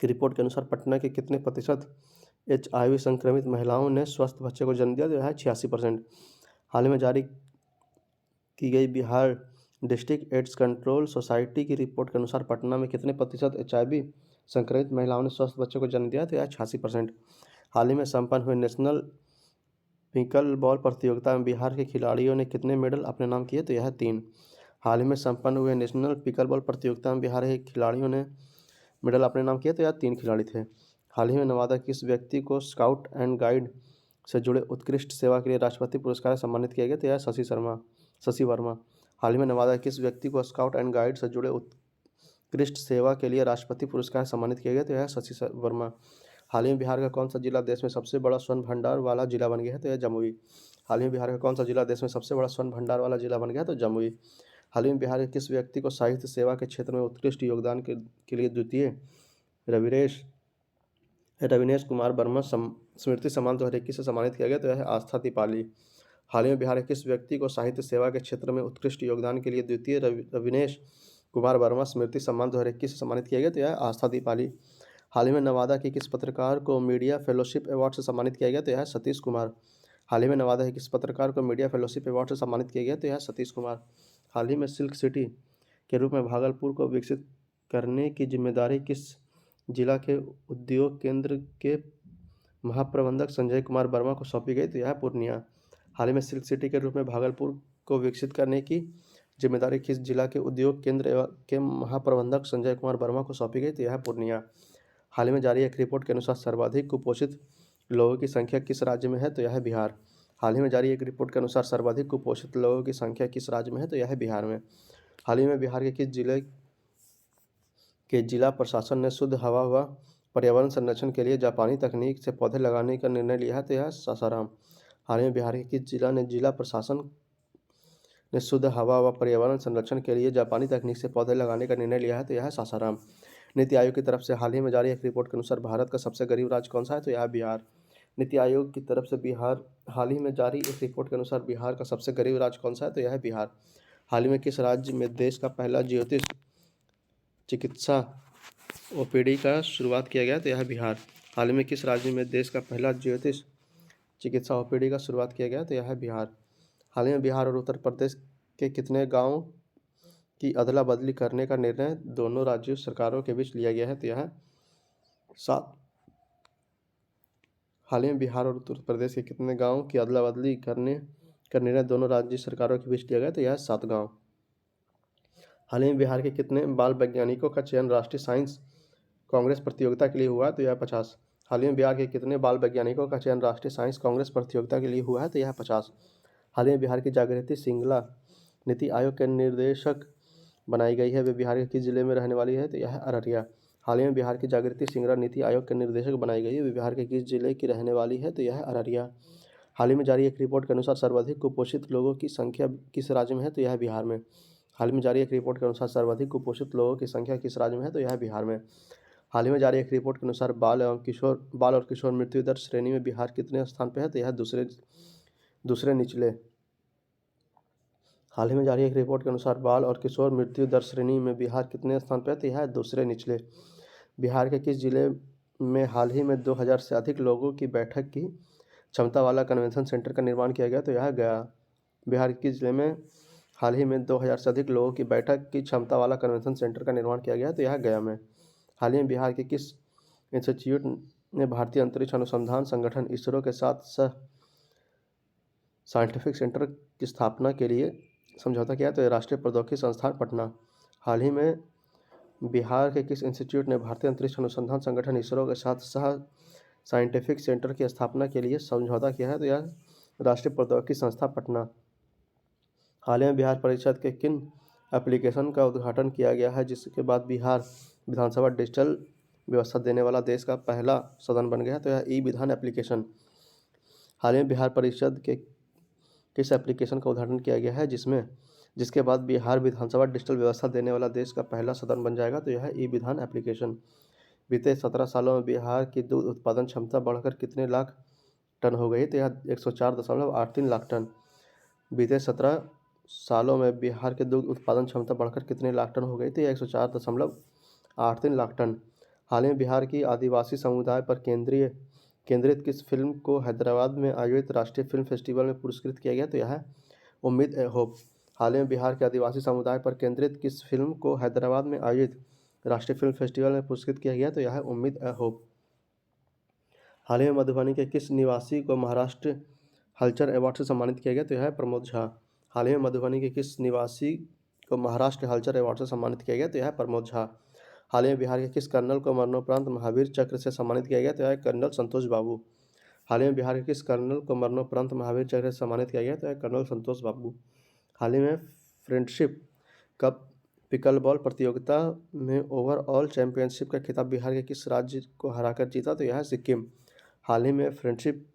की रिपोर्ट के अनुसार पटना के कितने प्रतिशत HIV संक्रमित महिलाओं ने स्वस्थ बच्चे को जन्म दिया तो यह है 86%। हाल ही में जारी की गई Bihar district AIDS control society की रिपोर्ट के अनुसार पटना में कितने प्रतिशत HIV संक्रमित महिलाओं ने स्वस्थ बच्चे को जन्म दिया तो यह 86%। हाल ही में संपन्न हुए नेशनल पिकल बॉल प्रतियोगिता में बिहार के खिलाड़ियों ने कितने मेडल अपने नाम किए तो यह 3। हाल ही में संपन्न हुए नेशनल पिकल बॉल प्रतियोगिता में बिहार के खिलाड़ियों ने मेडल अपने नाम किए तो यह 3 खिलाड़ी थे। हाल ही में नवादा किस व्यक्ति को स्काउट एंड गाइड से जुड़े उत्कृष्ट सेवा के लिए राष्ट्रपति पुरस्कार से सम्मानित किया गया तो यह शशि वर्मा। हाल ही में नवादा किस व्यक्ति को स्काउट एंड गाइड से जुड़े उत्कृष्ट सेवा के लिए राष्ट्रपति पुरस्कार से सम्मानित किया गया तो यह शशि वर्मा। हाल ही में बिहार का कौन सा जिला देश में सबसे बड़ा स्वर्ण भंडार वाला जिला बन गया है तो यह जमुई। हाल ही में बिहार का कौन सा जिला देश में सबसे बड़ा स्वर्ण भंडार वाला जिला बन गया तो जमुई। हाल ही में बिहार के किस व्यक्ति को साहित्य सेवा के क्षेत्र में उत्कृष्ट योगदान के लिए द्वितीय रविनेश कुमार वर्मा स्मृति सम्मान 2021 से सम्मानित किया गया तो यह आस्था दीपाली। हाल ही में बिहार के किस व्यक्ति को साहित्य सेवा के क्षेत्र में उत्कृष्ट योगदान के लिए द्वितीय रविनेश कुमार वर्मा स्मृति सम्मान 2021 से सम्मानित किया गया तो यह आस्था दीपाली। हाल ही में नवादा के किस पत्रकार को मीडिया फेलोशिप अवार्ड से सम्मानित किया गया तो यह सतीश कुमार। हाल ही में नवादा के किस पत्रकार को मीडिया फेलोशिप अवार्ड से सम्मानित किया गया तो यह सतीश कुमार। हाल ही में सिल्क सिटी के रूप में भागलपुर को विकसित करने की जिम्मेदारी किस जिला के उद्योग केंद्र के महाप्रबंधक संजय कुमार वर्मा को सौंपी गई तो यह पूर्णिया। हाल ही में सिल्क सिटी के रूप में भागलपुर को विकसित करने की जिम्मेदारी किस जिला के उद्योग केंद्र के महाप्रबंधक संजय कुमार वर्मा को सौंपी गई तो यह पूर्णिया। हाल ही में जारी एक रिपोर्ट के अनुसार सर्वाधिक कुपोषित लोगों की संख्या किस राज्य में है तो यह है बिहार। हाल ही में जारी एक रिपोर्ट के अनुसार सर्वाधिक कुपोषित लोगों की संख्या किस राज्य में है तो यह है बिहार में। हाल ही में बिहार के किस जिले के जिला प्रशासन ने शुद्ध हवा व पर्यावरण संरक्षण के लिए जापानी तकनीक से पौधे लगाने का निर्णय लिया है तो यह सासाराम। हाल ही में बिहार के किस जिला ने जिला प्रशासन ने शुद्ध हवा व पर्यावरण संरक्षण के लिए जापानी तकनीक से पौधे लगाने का निर्णय लिया है तो यह है सासाराम। नीति आयोग की तरफ से हाल ही में जारी एक रिपोर्ट के अनुसार भारत का सबसे गरीब राज्य कौन सा है तो यह बिहार। नीति आयोग की तरफ से बिहार हाल ही में जारी एक रिपोर्ट के अनुसार बिहार का सबसे गरीब राज्य कौन सा है तो यह है बिहार। हाल ही में किस राज्य में देश का पहला ज्योतिष चिकित्सा OPD का शुरुआत किया गया तो यह है बिहार। हाल ही में किस राज्य में देश का पहला ज्योतिष चिकित्सा OPD का शुरुआत किया गया तो यह है बिहार। हाल ही में बिहार और उत्तर प्रदेश के कितने गाँव की अदला बदली करने का निर्णय दोनों राज्यों सरकारों के बीच लिया गया है तो यह 7। हाल ही में बिहार और उत्तर प्रदेश के कितने गांव की अदला बदली करने का निर्णय दोनों राज्य सरकारों के बीच लिया गया तो यह 7 गांव। हाल ही में बिहार के कितने बाल वैज्ञानिकों का चयन राष्ट्रीय साइंस कांग्रेस प्रतियोगिता के लिए हुआ है तो यह 50। हाल ही में बिहार के कितने बाल वैज्ञानिकों का चयन राष्ट्रीय साइंस कांग्रेस प्रतियोगिता के लिए हुआ है तो यह 50। हाल ही में बिहार की जागृति सिंगला नीति आयोग के निर्देशक बनाई गई है वे बिहार के किस जिले में रहने वाली है तो यह है अररिया। हाल ही में बिहार की जागृति सिंगला नीति आयोग के निर्देशक बनाई गई है वे बिहार के किस जिले की रहने वाली है तो यह है अररिया। हाल ही में जारी एक रिपोर्ट के अनुसार सर्वाधिक कुपोषित लोगों की संख्या किस राज्य में है तो यह है बिहार में। हाल ही में जारी एक रिपोर्ट के अनुसार सर्वाधिक कुपोषित लोगों की संख्या किस राज्य में है तो यह है बिहार में। हाल ही में जारी एक रिपोर्ट के अनुसार बाल और किशोर मृत्यु दर श्रेणी में बिहार कितने स्थान पर है तो यह दूसरे निचले। हाल ही में जारी एक रिपोर्ट के अनुसार बाल और किशोर मृत्यु दर श्रेणी में बिहार कितने स्थान पर है तो यह है दूसरे निचले। बिहार के किस जिले में हाल ही में 2000 से अधिक लोगों की बैठक की क्षमता वाला कन्वेंशन सेंटर का निर्माण किया गया तो यह गया। बिहार के जिले में हाल ही में 2000 से अधिक लोगों की बैठक की क्षमता वाला कन्वेंशन सेंटर का निर्माण किया गया तो यह गया में। हाल ही में बिहार के किस इंस्टीट्यूट ने भारतीय अंतरिक्ष अनुसंधान संगठन इसरो के साथ साइंटिफिक सेंटर की स्थापना के लिए समझौता किया? तो ये राष्ट्रीय प्रौद्योगिकी संस्थान पटना। हाल ही में बिहार के किस इंस्टीट्यूट ने भारतीय अंतरिक्ष अनुसंधान संगठन इसरो के साथ सह साइंटिफिक सेंटर की स्थापना के लिए समझौता किया है? तो यह राष्ट्रीय प्रौद्योगिकी संस्था पटना। हाल ही में बिहार परिषद के किन एप्लीकेशन का उद्घाटन किया गया है जिसके बाद बिहार विधानसभा डिजिटल व्यवस्था देने वाला देश का पहला सदन बन गया है? तो यह ई विधान एप्लीकेशन। हाल ही में बिहार परिषद के किस एप्लीकेशन का उद्घाटन किया गया है जिसके बाद बिहार विधानसभा डिजिटल व्यवस्था देने वाला देश का पहला सदन बन जाएगा? तो यह है ई विधान एप्लीकेशन। बीते 17 सालों में बिहार की दूध उत्पादन क्षमता बढ़कर कितने लाख टन हो गई? तो यह 104.83 लाख टन। बीते 17 सालों में बिहार के दूध उत्पादन क्षमता बढ़कर कितने लाख टन हो गई? तो यह 104.83 लाख टन। हाल ही में बिहार की आदिवासी समुदाय पर केंद्रित किस फिल्म को हैदराबाद में आयोजित राष्ट्रीय फिल्म फेस्टिवल में पुरस्कृत किया गया? तो यह है उम्मीद ए होप। हाल ही में बिहार के आदिवासी समुदाय पर केंद्रित किस फिल्म को हैदराबाद में आयोजित राष्ट्रीय फिल्म फेस्टिवल में पुरस्कृत किया गया? तो यह है उम्मीद ए होप। हाल ही में मधुबनी के किस निवासी को महाराष्ट्र हलचल अवार्ड से सम्मानित किया गया? तो यह है प्रमोद झा। हाल ही में मधुबनी के किस निवासी को महाराष्ट्र हलचल अवार्ड से सम्मानित किया गया? तो यह है प्रमोद झा। हाल ही में बिहार के किस कर्नल को मरणोपरांत महावीर चक्र से सम्मानित किया गया? तो यह है कर्नल संतोष बाबू। हाल ही में बिहार के किस कर्नल को मरणोपरांत महावीर चक्र से सम्मानित किया गया? तो यह कर्नल संतोष बाबू। हाल ही में फ्रेंडशिप कप पिकलबॉल प्रतियोगिता में ओवरऑल चैंपियनशिप का खिताब बिहार के किस राज्य को हराकर जीता? तो यह है सिक्किम। हाल ही में फ्रेंडशिप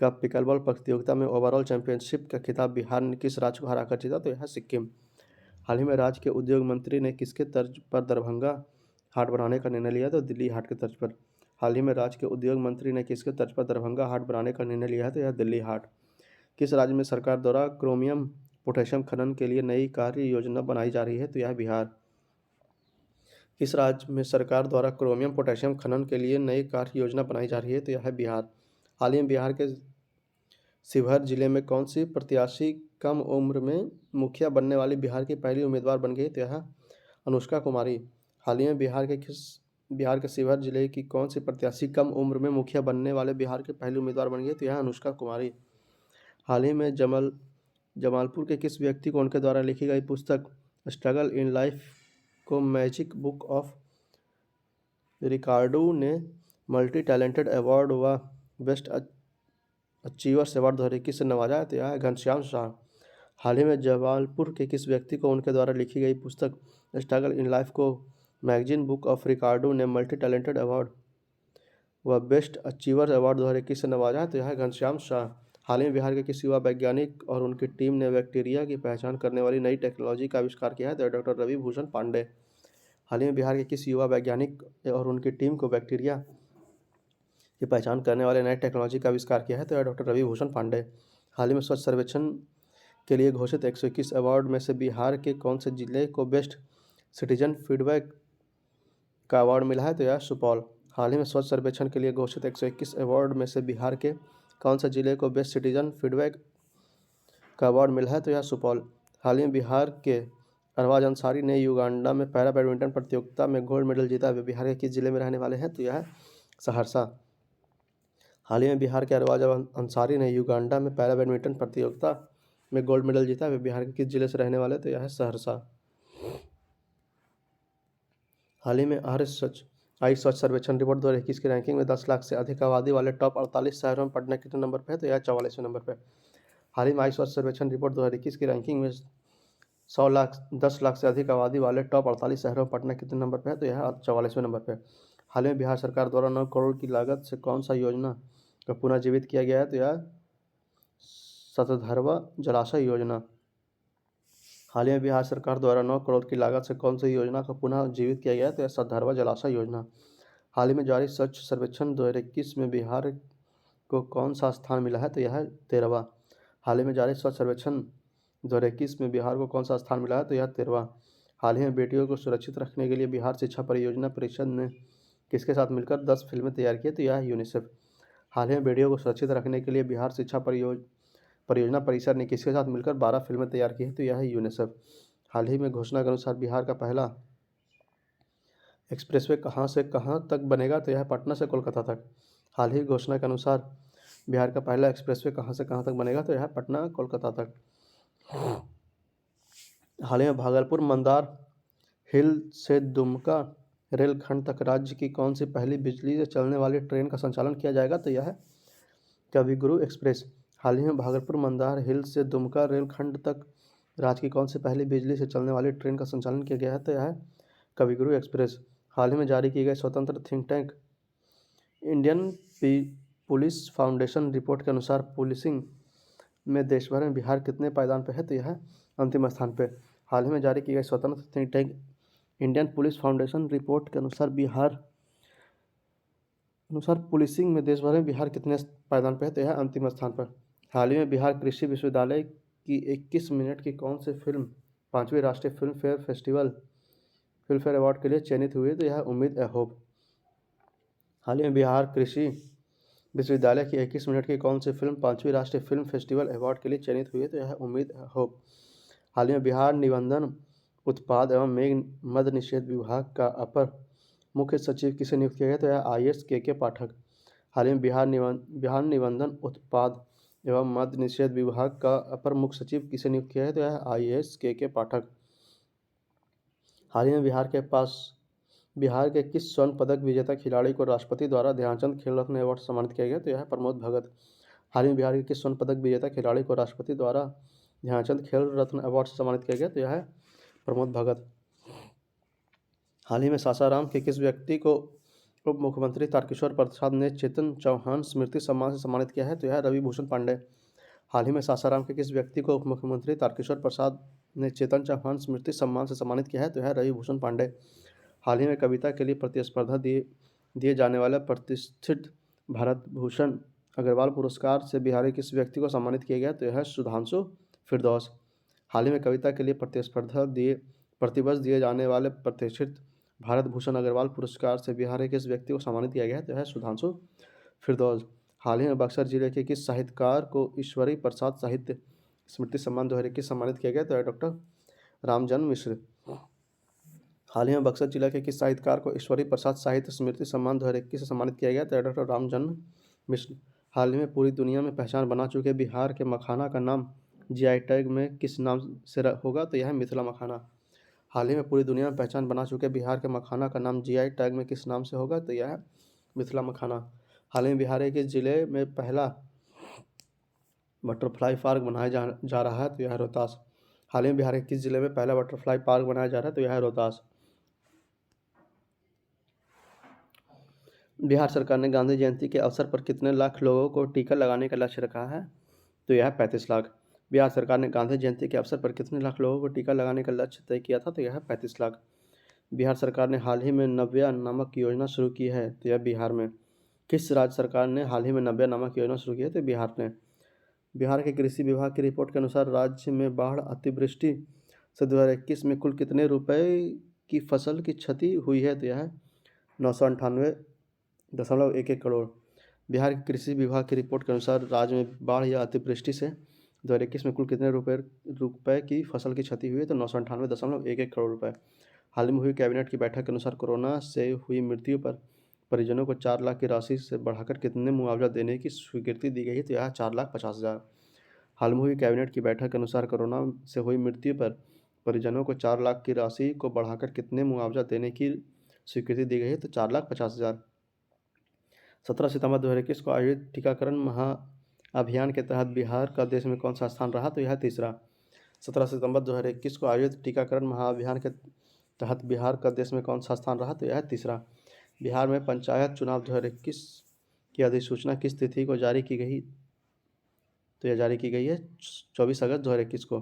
कप पिकलबॉल प्रतियोगिता में ओवरऑल चैंपियनशिप का खिताब बिहार ने किस राज्य को हराकर जीता? तो यह है सिक्किम। हाल ही में राज्य के उद्योग मंत्री ने किसके तर्ज पर दरभंगा हाट बनाने का निर्णय लिया? तो दिल्ली हाट के तर्ज पर। हाल ही में राज्य के उद्योग मंत्री ने किसके तर्ज पर दरभंगा हाट बनाने का निर्णय लिया है? तो यह दिल्ली हाट। किस राज्य में सरकार द्वारा क्रोमियम पोटेशियम खनन के लिए नई कार्य योजना बनाई जा रही है? तो यह बिहार। किस राज्य में सरकार द्वारा क्रोमियम पोटेशियम खनन के लिए नई कार्य योजना बनाई जा रही है? तो यह है बिहार। हाल ही में बिहार के शिवहर जिले में कौन सी प्रत्याशी कम उम्र में मुखिया बनने वाली बिहार की पहली उम्मीदवार बन गई? तो यह अनुष्का कुमारी। हाल ही में बिहार के शिवहर जिले की कौन सी प्रत्याशी कम उम्र में मुखिया बनने वाले बिहार के पहली उम्मीदवार बन गई? तो यह अनुष्का कुमारी। हाल ही में जमालपुर के किस व्यक्ति को उनके द्वारा लिखी गई पुस्तक स्ट्रगल इन लाइफ को मैजिक बुक ऑफ रिकॉर्डो ने मल्टी टैलेंटेड अवार्ड व बेस्ट अचीवर्स अवार्ड 2021 से नवाजा? तो यह है घनश्याम शाह। हाल ही में जमालपुर के किस व्यक्ति को उनके द्वारा लिखी गई पुस्तक स्ट्रगल इन लाइफ को मैगजीन बुक ऑफ रिकॉर्डो ने मल्टी टैलेंटेड अवार्ड व बेस्ट अचीवर्स अवार्ड 2021 से नवाजा? तो यह है घनश्याम शाह। हाल ही में बिहार के किस युवा वैज्ञानिक और उनकी टीम ने बैक्टीरिया की पहचान करने वाली नई टेक्नोलॉजी का आविष्कार किया है? तो डॉक्टर रवि भूषण पांडे। हाल ही में बिहार के किस युवा वैज्ञानिक और उनकी टीम को बैक्टीरिया की पहचान करने वाले नई टेक्नोलॉजी का आविष्कार किया है? तो डॉक्टर रवि भूषण पांडे। हाल ही में स्वच्छ सर्वेक्षण के लिए घोषित 121 अवार्ड में से बिहार के कौन से जिले को बेस्ट सिटीजन फीडबैक का अवार्ड मिला है? तो यह सुपौल। हाल ही में स्वच्छ सर्वेक्षण के लिए घोषित 121 अवार्ड में से बिहार के कौन से जिले को बेस्ट सिटीजन फीडबैक का अवार्ड मिला है? तो यह सुपौल। हाल ही में बिहार के अरबाज अंसारी ने युगांडा में पैरा बैडमिंटन प्रतियोगिता में गोल्ड मेडल जीता। वे बिहार के किस जिले में रहने वाले हैं? तो यह है सहरसा। हाल ही में बिहार के अरबाज अंसारी ने युगांडा में पैरा बैडमिंटन प्रतियोगिता में गोल्ड मेडल जीता। वे बिहार के किस जिले से रहने वाले? तो यह है सहरसा। हाल ही में स्वच्छ सर्वेक्षण रिपोर्ट 2021 की रैंकिंग में 10 लाख से अधिक आबादी वाले टॉप 48 शहरों में पटना कितने नंबर पर है? तो यह 44वें नंबर पर। हाल ही में स्वच्छ सर्वेक्षण रिपोर्ट 2021 की रैंकिंग में 10 लाख से अधिक आबादी वाले टॉप 48 शहरों में पटना कितने नंबर पर है? तो यह 44वें नंबर पर। हाल ही में बिहार सरकार द्वारा 9 करोड़ की लागत से कौन सा योजना का पुनर्जीवित किया गया है? तो यह सतधरवा जलाशय योजना। हाल ही में बिहार सरकार द्वारा 9 करोड़ की लागत से कौन सी योजना को पुनः जीवित किया गया है? तो यह सतधरवा जलाशय योजना। हाल ही में जारी स्वच्छ सर्वेक्षण 2021 में बिहार को कौन सा स्थान मिला है? तो यह 13वां। हाल ही में जारी स्वच्छ सर्वेक्षण 2021 में बिहार को कौन सा स्थान मिला है? तो यह 13वां। हाल ही में बेटियों को सुरक्षित रखने के लिए बिहार शिक्षा परियोजना परिषद ने किसके साथ मिलकर 10 फिल्में तैयार की? तो यह यूनिसेफ। हाल ही में बेटियों को सुरक्षित रखने के लिए बिहार शिक्षा परियोजना परिषद ने किसके साथ मिलकर 12 फिल्में तैयार की है? तो यह है यूनिसेफ। हाल ही में घोषणा के अनुसार बिहार का पहला एक्सप्रेसवे कहाँ से कहाँ तक बनेगा? तो यह पटना से कोलकाता तक। हाल ही घोषणा के अनुसार बिहार का पहला एक्सप्रेसवे कहाँ से कहाँ तक बनेगा? तो यह है पटना कोलकाता तक। हाल ही में भागलपुर मंदार हिल से दुमका रेलखंड तक राज्य की कौन सी पहली बिजली से चलने वाली ट्रेन का संचालन किया जाएगा? तो यह है कविगुरु एक्सप्रेस। हाल ही में भागलपुर मंदार हिल से दुमका रेलखंड तक राज्य की कौन सी पहली बिजली से चलने वाली ट्रेन का संचालन किया गया है? तो यह है कविगुरु एक्सप्रेस। हाल ही में जारी की गई स्वतंत्र think tank Indian police foundation report के अनुसार पुलिसिंग में देश भर में बिहार कितने पायदान पर है? तो यह है अंतिम स्थान पर। हाल ही में जारी की गई स्वतंत्र think tank Indian police foundation report के अनुसार पुलिसिंग में देश भर में बिहार कितने पायदान पर है? तो यह अंतिम स्थान पर। हाल ही में बिहार कृषि विश्वविद्यालय की 21 मिनट की कौन सी फिल्म 5वीं राष्ट्रीय फिल्म फेयर अवार्ड के लिए चयनित हुई? तो यह उम्मीद ए होप। हाल ही में बिहार कृषि विश्वविद्यालय की 21 मिनट की कौन सी फिल्म 5वीं राष्ट्रीय फिल्म फेस्टिवल अवार्ड के लिए चयनित हुई है? तो यह उम्मीद ए होप। हाल ही में बिहार निबंधन उत्पाद एवं मेघ मद निषेध विभाग का अपर मुख्य सचिव किसे नियुक्त किया गया? तो यह IAS के पाठक। हाल ही में बिहार निबंधन उत्पाद एवं मद निषेध विभाग का अपर मुख्य सचिव किसे नियुक्त किया है? तो यह IAS के पाठक। हाल ही में बिहार के किस स्वर्ण पदक विजेता खिलाड़ी को राष्ट्रपति द्वारा ध्यानचंद खेल रत्न अवार्ड से सम्मानित किया गया? तो यह है प्रमोद भगत। हाल ही में बिहार के किस स्वर्ण पदक विजेता खिलाड़ी को राष्ट्रपति द्वारा ध्यानचंद खेल रत्न अवार्ड से सम्मानित किया गया? तो यह है प्रमोद भगत। हाल ही में सासाराम के किस व्यक्ति को उप मुख्यमंत्री तारकिशोर प्रसाद ने चेतन चौहान स्मृति सम्मान से सम्मानित किया है? तो यह रवि भूषण पांडे। हाल ही में सासाराम के किस व्यक्ति को उप मुख्यमंत्री तारकिशोर प्रसाद ने चेतन चौहान स्मृति सम्मान से सम्मानित किया है? तो यह रवि भूषण पांडे। हाल ही में कविता के लिए प्रतिस्पर्धा दिए जाने वाले प्रतिष्ठित भारत भूषण अग्रवाल पुरस्कार से बिहार के किस व्यक्ति को सम्मानित किया गया? तो यह सुधांशु फिरदौस। हाल ही में कविता के लिए प्रतिवर्ष दिए जाने वाले प्रतिष्ठित भारत भूषण अग्रवाल पुरस्कार से बिहार के किस व्यक्ति को सम्मानित किया गया है? तो यह सुधांशु फिरदौस। हाल ही में बक्सर जिले के किस साहित्यकार को ईश्वरी प्रसाद साहित्य स्मृति सम्मान 2021 सम्मानित किया गया? तो यह डॉक्टर रामजन्म मिश्र। हाल ही में बक्सर जिला के किस साहित्यकार को ईश्वरी प्रसाद साहित्य स्मृति सम्मान 2021 से सम्मानित किया गया? तो यह डॉक्टर रामजन्म मिश्र। हाल ही में पूरी दुनिया में पहचान बना चुके बिहार के मखाना का नाम GI टैग में किस नाम से होगा? तो यह है मिथिला मखाना। हाल ही में पूरी दुनिया में पहचान बना चुके बिहार के मखाना का नाम GI टैग में किस नाम से होगा? तो यह है मिथिला मखाना। हाल ही में बिहार के जिले में पहला बटरफ्लाई पार्क बनाया जा रहा है? तो यह है रोहतास। हाल ही में बिहार के किस जिले में पहला बटरफ्लाई पार्क बनाया जा रहा है? तो यह है रोहतास। बिहार सरकार ने गांधी जयंती के अवसर पर कितने लाख लोगों को टीका लगाने का लक्ष्य रखा है? तो यह है 35 लाख। बिहार सरकार ने गांधी जयंती के अवसर पर कितने लाख लोगों को टीका लगाने का लक्ष्य तय किया था? तो यह है 35 लाख। बिहार सरकार ने हाल ही में नव्या नामक योजना शुरू की है? तो यह बिहार में। किस राज्य सरकार ने हाल ही में नव्या नामक योजना शुरू की है? तो बिहार ने। बिहार के कृषि विभाग की रिपोर्ट के अनुसार राज्य में बाढ़ अतिवृष्टि से 2021 में कुल कितने रुपए की फसल की क्षति हुई है? तो यह है 998.11 करोड़। बिहार के कृषि विभाग की रिपोर्ट के अनुसार राज्य में बाढ़ या अतिवृष्टि से 2021 में कुल कितने रुपए की फसल की क्षति हुई है? तो 998.11 करोड़ रुपए। हाल ही में हुई कैबिनेट की बैठक के अनुसार कोरोना से हुई मृत्यु पर परिजनों को 4 लाख की राशि से बढ़ाकर कितने मुआवजा देने की स्वीकृति दी गई है? तो यह 4,50,000। हाल में हुई कैबिनेट की बैठक के अनुसार कोरोना से हुई मृत्यु पर परिजनों को 4 लाख की राशि को बढ़ाकर कितने मुआवजा देने की स्वीकृति दी गई है? तो 4,50,000। 17 सितंबर 2021 को आयोजित टीकाकरण महाअभियान के तहत बिहार का देश में कौन सा स्थान रहा? तो यह तीसरा। 17 सितंबर 2021 को आयोजित टीकाकरण महाअभियान के तहत बिहार का देश में कौन सा स्थान रहा? तो यह तीसरा। बिहार में पंचायत चुनाव 2021 की अधिसूचना किस तिथि को जारी की गई? तो यह जारी की गई है 24 अगस्त 2021 को।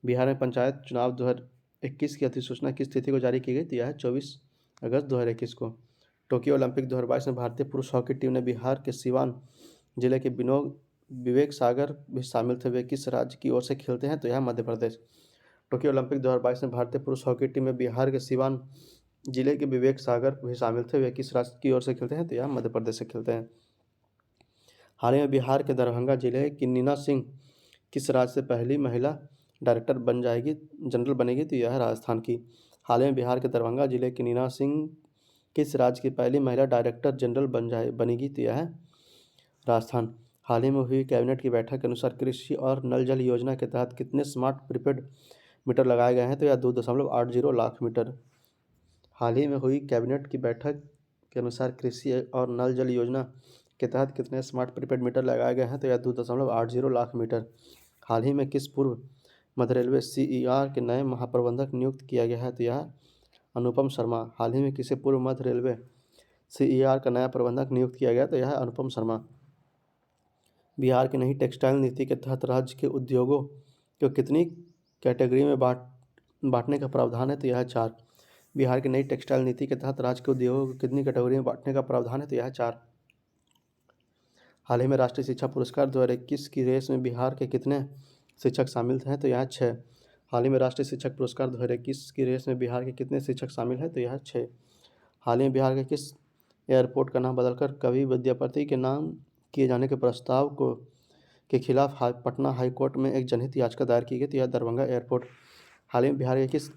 बिहार में पंचायत चुनाव 2021 की अधिसूचना किस तिथि को जारी की गई? तो यह है 24 अगस्त 2021 को। टोक्यो ओलंपिक 2022 में भारतीय पुरुष हॉकी टीम ने बिहार के सिवान जिले के विवेक सागर भी शामिल थे। वे किस राज्य की ओर से खेलते हैं? तो यह मध्य प्रदेश। टोक्यो ओलंपिक 2022 में भारतीय पुरुष हॉकी टीम में बिहार के सिवान जिले के विवेक सागर भी शामिल थे। वे किस राज्य की ओर से खेलते हैं? तो यह मध्य प्रदेश से खेलते हैं। हाल ही में बिहार के दरभंगा जिले की नीना सिंह किस राज्य से पहली महिला डायरेक्टर जनरल बनेगी? तो यह है राजस्थान की। हाल ही में बिहार के दरभंगा जिले की नीना सिंह किस राज्य की पहली महिला डायरेक्टर जनरल बनेगी? तो यह है राजस्थान, हाल ही में हुई कैबिनेट की बैठक के अनुसार कृषि और नल जल योजना के तहत कितने स्मार्ट प्रीपेड मीटर लगाए गए हैं? तो यह 2.80 लाख मीटर। हाल ही में हुई कैबिनेट की बैठक के अनुसार कृषि और नल जल योजना के तहत कितने स्मार्ट प्रीपेड मीटर लगाए गए हैं? तो यह 2.80 लाख मीटर। हाल ही में किस पूर्व मध्य रेलवे CER के नए महाप्रबंधक नियुक्त किया गया है? तो यह अनुपम शर्मा। हाल ही में किसे पूर्व मध्य रेलवे CER का नया प्रबंधक नियुक्त किया गया? तो यह अनुपम शर्मा। बिहार की नई टेक्सटाइल नीति के तहत राज्य के उद्योगों को कितनी कैटेगरी में बांटने का प्रावधान है? तो यह 4। बिहार की नई टेक्सटाइल नीति के तहत राज्य के उद्योगों को कितनी कैटेगरी में बांटने का प्रावधान है? तो यह 4। हाल ही में राष्ट्रीय शिक्षा पुरस्कार 2021 की रेस में बिहार के कितने शिक्षक शामिल हैं? तो यह 6। हाल ही में राष्ट्रीय शिक्षक पुरस्कार 2021 की रेस में बिहार के कितने शिक्षक शामिल हैं? तो यह 6। हाल ही में बिहार के किस एयरपोर्ट का नाम बदलकर कवि विद्यापति के नाम किए जाने के प्रस्ताव के खिलाफ पटना हाईकोर्ट में एक जनहित याचिका दायर की गई? तो यह दरभंगा एयरपोर्ट। हाल ही में बिहार के किस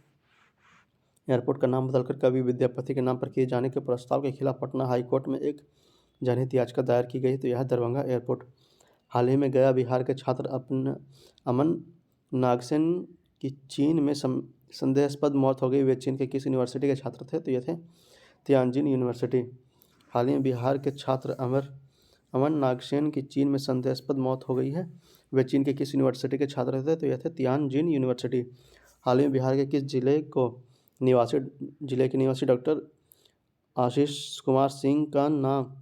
एयरपोर्ट का नाम बदलकर कवि विद्यापति के नाम पर किए जाने के प्रस्ताव के खिलाफ पटना हाईकोर्ट में एक जनहित याचिका दायर की गई? तो यह दरभंगा एयरपोर्ट। हाल ही में गया बिहार के छात्र अमन नागसेन की चीन में संदेहास्पद मौत हो गई। वे चीन के किस यूनिवर्सिटी के छात्र थे? तो ये थे तियानजिन यूनिवर्सिटी। हाल ही में बिहार के छात्र अमन नागसेन की चीन में संदेहास्पद मौत हो गई है। वे चीन के किस यूनिवर्सिटी के छात्र थे? तो यह थे तियानजिन यूनिवर्सिटी। हाल ही में बिहार के किस जिले के निवासी डॉक्टर आशीष कुमार सिंह का नाम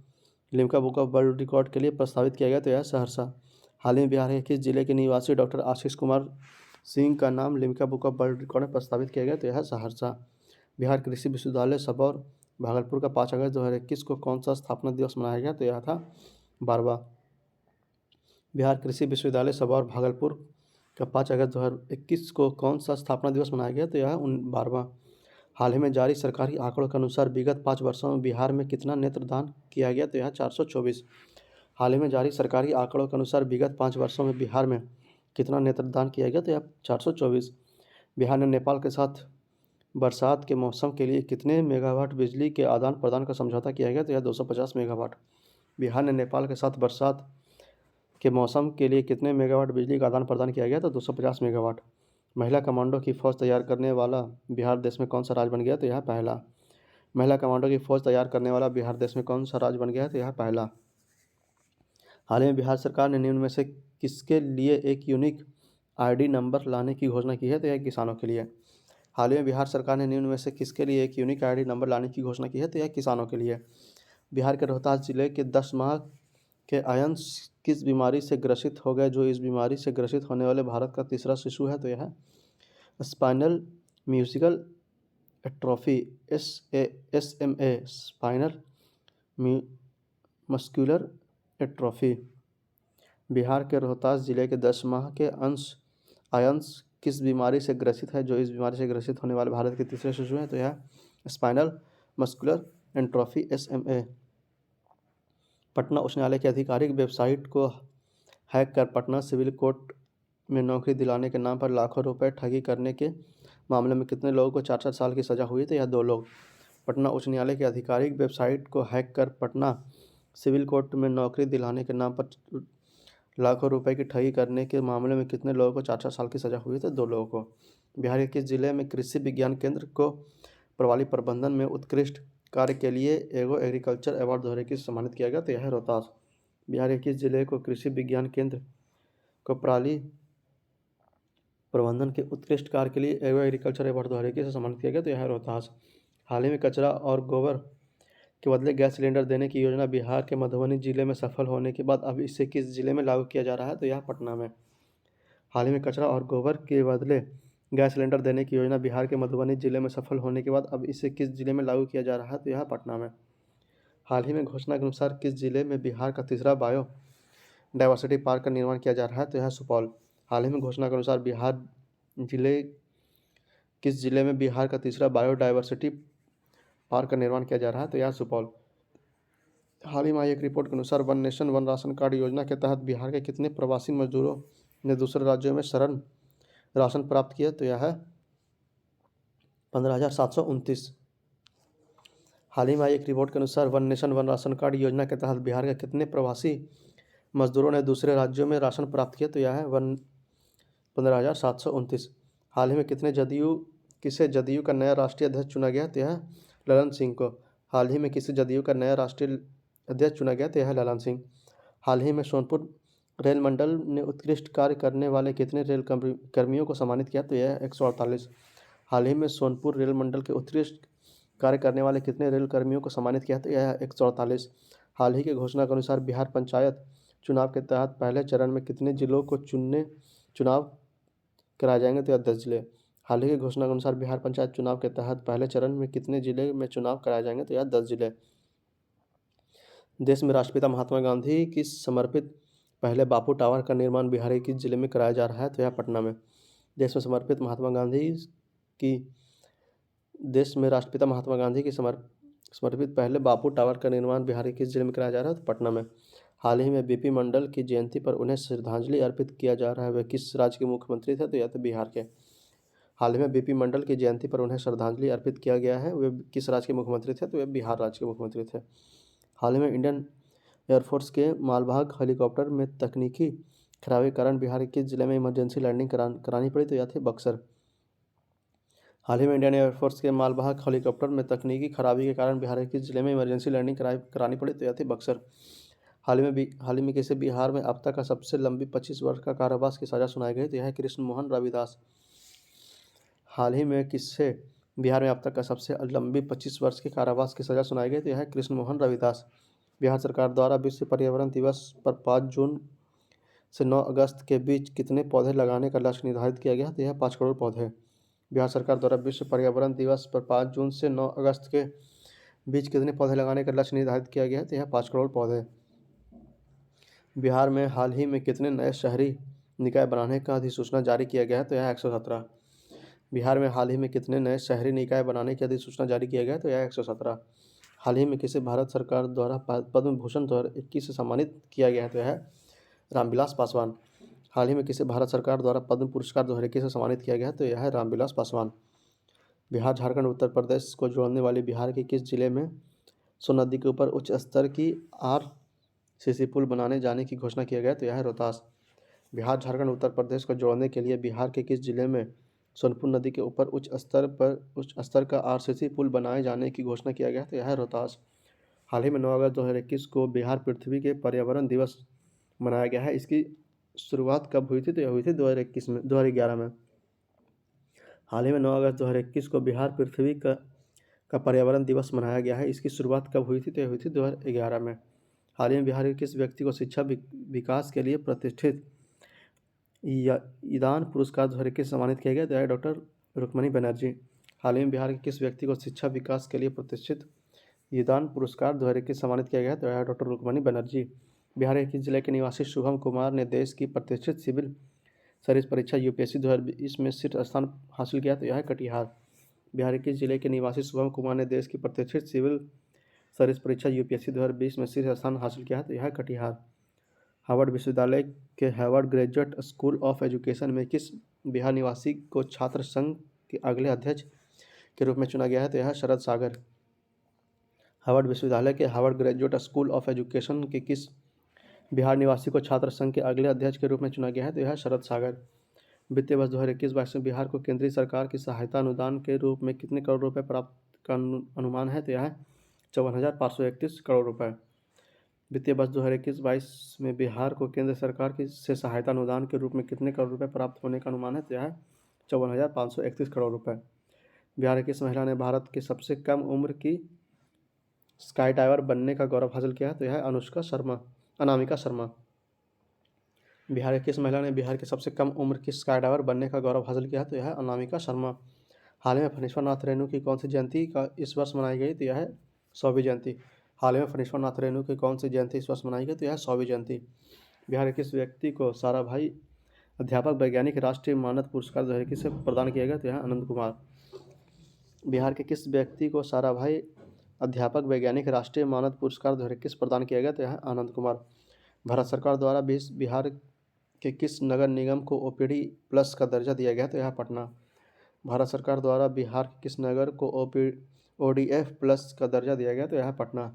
Limca book of world record के लिए प्रस्तावित किया गया? तो यह सहरसा। हाल ही में बिहार के किस जिले के निवासी डॉक्टर आशीष कुमार सिंह का नाम Limca book of world record में प्रस्तावित किया गया? तो यह सहरसा। बिहार कृषि विश्वविद्यालय सबौर भागलपुर का 5 अगस्त 2021 को कौन सा स्थापना दिवस मनाया गया? तो यह था 12वां। बिहार कृषि विश्वविद्यालय सबौर भागलपुर का 5 अगस्त 2021 को कौन सा स्थापना दिवस मनाया गया? तो यह 12वां। हाल ही में जारी सरकारी आंकड़ों के अनुसार विगत 5 वर्षों में बिहार में कितना नेत्रदान किया गया? तो यह 424। हाल ही में जारी सरकारी आंकड़ों के अनुसार विगत 5 वर्षों में बिहार में कितना नेत्रदान किया गया? तो यह 424। बिहार ने नेपाल के साथ बरसात के मौसम के लिए कितने मेगावाट बिजली के आदान प्रदान का समझौता किया गया? तो यह 250 मेगावाट। बिहार ने नेपाल के साथ बरसात के मौसम के लिए कितने मेगावाट बिजली का आदान प्रदान किया गया? तो 250 मेगावाट। महिला कमांडो की फौज तैयार करने वाला बिहार देश में कौन सा राज्य बन गया? तो यह पहला। महिला कमांडो की फौज तैयार करने वाला बिहार देश में कौन सा राज्य बन गया है? तो यह पहला। हाल ही में बिहार सरकार ने निम्न में से किसके लिए एक यूनिक ID नंबर लाने की घोषणा की है? तो यह किसानों के लिए। हाल ही में बिहार सरकार ने निम्न में से किसके लिए एक यूनिक ID नंबर लाने की घोषणा की है? तो यह किसानों के लिए। बिहार के रोहतास जिले के 10 माह के आयंश किस बीमारी से ग्रसित हो गए? जो इस बीमारी से ग्रसित होने वाले भारत का तीसरा शिशु है? तो यह spinal musical atrophy SMA spinal muscular atrophy. Bihar के रोहतास जिले के 10 माह के आयंश किस बीमारी से ग्रसित है? जो इस बीमारी से ग्रसित होने वाले भारत के तीसरे शिशु हैं? तो यह spinal muscular atrophy SMA। Patna उच्च न्यायालय की आधिकारिक वेबसाइट को हैक कर पटना सिविल कोर्ट में नौकरी दिलाने के नाम पर लाखों रुपए ठगी करने के मामले में कितने लोगों को 4-4 साल की सज़ा हुई? तो यह 2 लोग। पटना उच्च न्यायालय की आधिकारिक वेबसाइट को हैक कर पटना सिविल कोर्ट में नौकरी दिलाने के नाम पर लाखों रुपए की ठगी करने के मामले में कितने लोगों को 4-4 साल की सज़ा हुई? तो 2 लोगों को। बिहार के किस जिले में कृषि विज्ञान केंद्र को प्रणाली प्रबंधन में उत्कृष्ट कार्य के लिए एगो एग्रीकल्चर अवार्ड 2021 सम्मानित किया गया? तो यह है रोहतास। बिहार के किस जिले को कृषि विज्ञान केंद्र को प्रणाली प्रबंधन के उत्कृष्ट कार्य के लिए एगो एग्रीकल्चर अवार्ड 2021 से सम्मानित किया गया? तो यह है रोहतास। हाल ही में कचरा और गोबर के बदले गैस सिलेंडर देने की योजना बिहार के मधुबनी जिले में सफल होने के बाद अब इसे किस जिले में लागू किया जा रहा है? तो यह पटना में। हाल ही में कचरा और गोबर के बदले गैस सिलेंडर देने की योजना बिहार के मधुबनी जिले में सफल होने के बाद अब इसे किस जिले में लागू किया जा रहा है? तो यह पटना में। हाल ही में घोषणा के अनुसार किस जिले में बिहार का तीसरा बायो डाइवर्सिटी पार्क का निर्माण किया जा रहा है? तो यह सुपौल। हाल ही में घोषणा के अनुसार किस जिले में बिहार का तीसरा बायो डाइवर्सिटी पार्क का निर्माण किया जा रहा है? तो यह सुपौल। हाल ही में आई एक रिपोर्ट के अनुसार one nation one ration card योजना के तहत बिहार के कितने प्रवासी मजदूरों ने दूसरे राज्यों में शरण राशन प्राप्त किया? तो यह है 15,729। हाल ही में आई एक रिपोर्ट के अनुसार one nation one ration card योजना के तहत बिहार के कितने प्रवासी मजदूरों ने दूसरे राज्यों में राशन प्राप्त किया तो यह है 15,729। हाल ही में किसे जदयू का नया राष्ट्रीय अध्यक्ष चुना गया तो यह है ललन सिंह को। हाल ही में किसे जदयू का नया राष्ट्रीय अध्यक्ष चुना गया तो यह है ललन सिंह। हाल ही में सोनपुर रेल मंडल ने उत्कृष्ट कार्य करने वाले कितने रेल कर्मियों को सम्मानित किया तो यह है 148। हाल ही में सोनपुर रेल मंडल के उत्कृष्ट कार्य करने वाले कितने रेल कर्मियों को सम्मानित किया तो यह है 148। हाल ही की घोषणा के अनुसार बिहार पंचायत चुनाव के तहत पहले चरण में कितने जिलों को चुनाव कराए जाएंगे तो यह 10 जिले। हाल ही की घोषणा के अनुसार बिहार पंचायत चुनाव के तहत पहले चरण में कितने जिले में चुनाव कराए जाएंगे तो यह 10 जिले। देश में राष्ट्रपिता महात्मा गांधी की समर्पित पहले बापू टावर का निर्माण बिहार के किस जिले में कराया जा रहा है तो यह पटना में। देश में राष्ट्रपिता महात्मा गांधी की समर्पित पहले बापू टावर का निर्माण बिहार के किस जिले में कराया जा रहा है तो पटना में। हाल ही में बीपी मंडल की जयंती पर उन्हें श्रद्धांजलि अर्पित किया जा रहा है, वे किस राज्य के मुख्यमंत्री थे तो यह थे बिहार के। हाल ही में बीपी मंडल की जयंती पर उन्हें श्रद्धांजलि अर्पित किया गया है, वे किस राज्य के मुख्यमंत्री थे तो वे बिहार राज्य के मुख्यमंत्री थे। हाल ही में इंडियन एयरफोर्स के मालवाहक हेलीकॉप्टर में तकनीकी खराबी के कारण बिहार के किस जिले में इमरजेंसी लैंडिंग करानी पड़ी तो यह थे बक्सर। हाल ही में इंडियन एयरफोर्स के मालवाहक हेलीकॉप्टर में तकनीकी खराबी के कारण बिहार के किस जिले में इमरजेंसी लैंडिंग करानी पड़ी तो यह थे बक्सर। हाल ही में किसे बिहार में अब तक का सबसे लंबी 25 वर्ष का कारावास की सजा सुनाई गई तो यह है कृष्ण मोहन रविदास। हाल ही में किससे बिहार में अब तक का सबसे लंबी 25 वर्ष के कारावास की सजा सुनाई गई तो यह है कृष्ण मोहन रविदास। बिहार सरकार द्वारा विश्व पर्यावरण दिवस पर 5 जून से 9 अगस्त के बीच कितने पौधे लगाने का लक्ष्य निर्धारित किया गया तो यह 5 करोड़ पौधे। बिहार सरकार द्वारा विश्व पर्यावरण दिवस पर 5 जून से 9 अगस्त के बीच कितने पौधे लगाने का लक्ष्य निर्धारित किया गया है तो यह 5 करोड़ पौधे। बिहार में हाल ही में कितने नए शहरी निकाय बनाने का अधिसूचना जारी किया गया है तो यह 117। बिहार में हाल ही में कितने नए शहरी निकाय बनाने की अधिसूचना जारी किया गया है तो यह 117। हाल ही में किसे भारत सरकार द्वारा पद्म भूषण 2021 से सम्मानित किया गया है तो यह है रामविलास पासवान। हाल ही में किसे भारत सरकार द्वारा पद्म पुरस्कार 2021 से सम्मानित किया गया है तो यह है रामविलास पासवान। बिहार झारखंड उत्तर प्रदेश को जोड़ने वाली बिहार के किस जिले में सोन नदी के ऊपर उच्च स्तर की आरसीसी पुल बनाने जाने की घोषणा किया गया तो यह है रोहतास। बिहार झारखंड उत्तर प्रदेश को जोड़ने के लिए बिहार के किस जिले में सोनपुर नदी के ऊपर उच्च स्तर का आरसीसी पुल बनाए जाने की घोषणा किया गया तो यह है रोहतास। हाल ही में 9 अगस्त 2021 को बिहार पृथ्वी के पर्यावरण दिवस मनाया गया है, इसकी शुरुआत कब हुई थी तो यह हुई थी 2011 में। हाल ही में 9 अगस्त 2021 को बिहार पृथ्वी का पर्यावरण दिवस मनाया गया है, इसकी शुरुआत कब हुई थी तो यह हुई थी 2011 में। हाल ही में बिहार के किस व्यक्ति को शिक्षा विकास के लिए प्रतिष्ठित ईदान पुरस्कार 2021 सम्मानित किया गया तो यह डॉक्टर रुक्मणी बनर्जी। हाल ही में बिहार के किस व्यक्ति को शिक्षा विकास के लिए प्रतिष्ठित ईदान पुरस्कार 2021 सम्मानित किया गया तो यह डॉक्टर रुक्मणी बनर्जी। बिहार के किस जिले के निवासी शुभम कुमार ने देश की प्रतिष्ठित सिविल सर्विस परीक्षा यूपीएससी 2020 में शीर्ष स्थान हासिल किया तो यह है कटिहार। बिहार के किस जिले के निवासी शुभम कुमार ने देश की प्रतिष्ठित सिविल सर्विस परीक्षा यूपीएससी 2020 में शीर्ष स्थान हासिल किया तो यह है कटिहार। हार्वर्ड विश्वविद्यालय के Harvard graduate school of education में किस बिहार निवासी को छात्र संघ के अगले अध्यक्ष के रूप में चुना गया है तो यह है शरद सागर। हार्वर्ड विश्वविद्यालय के Harvard graduate school of education के किस बिहार निवासी को छात्र संघ के अगले अध्यक्ष के रूप में चुना गया है तो यह है शरद सागर। वित्तीय वर्ष 2021-22 में बिहार को केंद्रीय सरकार की सहायता अनुदान के रूप में कितने करोड़ रुपए प्राप्त का अनुमान है तो यह है 54,531 करोड़ रुपए। वित्तीय वर्ष 2021-22 में बिहार को केंद्र सरकार की से सहायता अनुदान के रूप में कितने करोड़ रुपए प्राप्त होने का अनुमान है तो यह है 54,531 करोड़ रुपए। बिहार की किस महिला ने भारत की सबसे कम उम्र की स्काई डाइवर बनने का गौरव हासिल किया है तो यह है अनामिका शर्मा। बिहार की किस महिला ने बिहार की सबसे कम उम्र की स्काई डाइवर बनने का गौरव हासिल किया है तो यह है अनामिका शर्मा। हाल ही में फणीश्वर नाथ रेणु की कौन सी जयंती का इस वर्ष मनाई गई तो यह है 100वीं जयंती। हाल ही में फणीश्वर नाथ रेणु की कौन सी जयंती इस वर्ष मनाई गई तो यह है 100वीं जयंती। बिहार के किस व्यक्ति को साराभाई अध्यापक वैज्ञानिक राष्ट्रीय मानद पुरस्कार 2021 से प्रदान किया गया तो यह है आनंद कुमार। बिहार के किस व्यक्ति को साराभाई अध्यापक वैज्ञानिक राष्ट्रीय मानद पुरस्कार 2021 प्रदान किया गया तो यह है आनंद कुमार। भारत सरकार द्वारा बिहार के किस नगर निगम को ओपीडी प्लस का दर्जा दिया गया तो यह पटना। भारत सरकार द्वारा बिहार के किस नगर को ओडीएफ प्लस का दर्जा दिया गया तो यह पटना।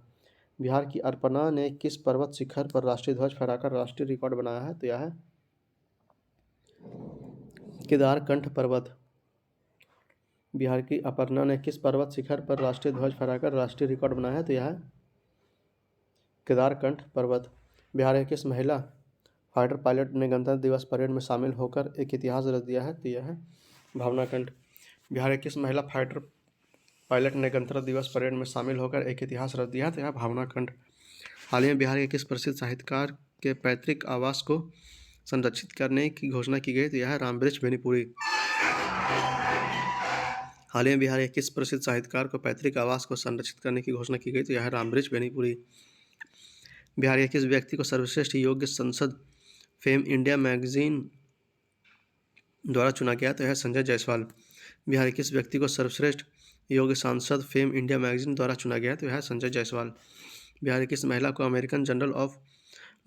बिहार की अर्पणा ने किस पर्वत शिखर पर राष्ट्रीय ध्वज फहराकर राष्ट्रीय रिकॉर्ड बनाया है? तो यह है केदारकंठ पर्वत। बिहार की अपर्णा ने किस पर्वत शिखर पर राष्ट्रीय ध्वज फहराकर राष्ट्रीय रिकॉर्ड बनाया है? तो यह है केदारकंठ पर्वत। बिहार की किस महिला फाइटर पायलट ने गणतंत्र दिवस परेड में शामिल होकर एक इतिहास रच दिया है? तो यह है भावना कंठ। बिहार की किस महिला फाइटर पायलट ने गणतंत्र दिवस परेड में शामिल होकर एक इतिहास रच दिया है? तो यह भावना कंठ। हाल ही में बिहार के किस प्रसिद्ध साहित्यकार के पैतृक आवास को संरक्षित करने की घोषणा की गई? तो यह है रामवृक्ष बेनीपुरी। हाल ही में बिहार के किस प्रसिद्ध साहित्यकार को पैतृक आवास को संरक्षित करने की घोषणा की गई? तो यह है रामवृक्ष बेनीपुरी। बिहार के किस व्यक्ति को सर्वश्रेष्ठ योग्य संसद फेम इंडिया मैगजीन द्वारा चुना गया? तो यह है संजय जायसवाल। बिहार के किस व्यक्ति को सर्वश्रेष्ठ योग्य सांसद फेम इंडिया मैगजीन द्वारा चुना गया? तो यह है संजय जायसवाल। बिहार की किस महिला को American journal of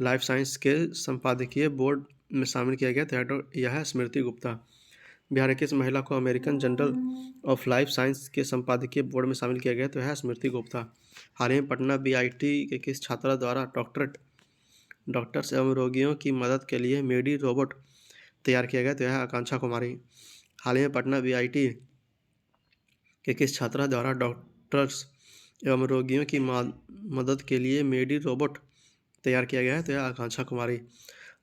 life science के संपादकीय बोर्ड में शामिल किया गया? तो यह है स्मृति गुप्ता। बिहार की किस महिला को American journal of life science के संपादकीय बोर्ड में शामिल किया गया? तो यह है स्मृति गुप्ता। हाल ही में पटना बीआईटी के किस छात्रा द्वारा डॉक्टर्स एवं रोगियों की मदद के लिए मेडी रोबोट तैयार किया गया? तो यह है आकांक्षा कुमारी। हाल ही में पटना बीआईटी के किस छात्रा द्वारा डॉक्टर्स एवं रोगियों की मदद के लिए मेडी रोबोट तैयार किया गया है? तो यह आकांक्षा कुमारी।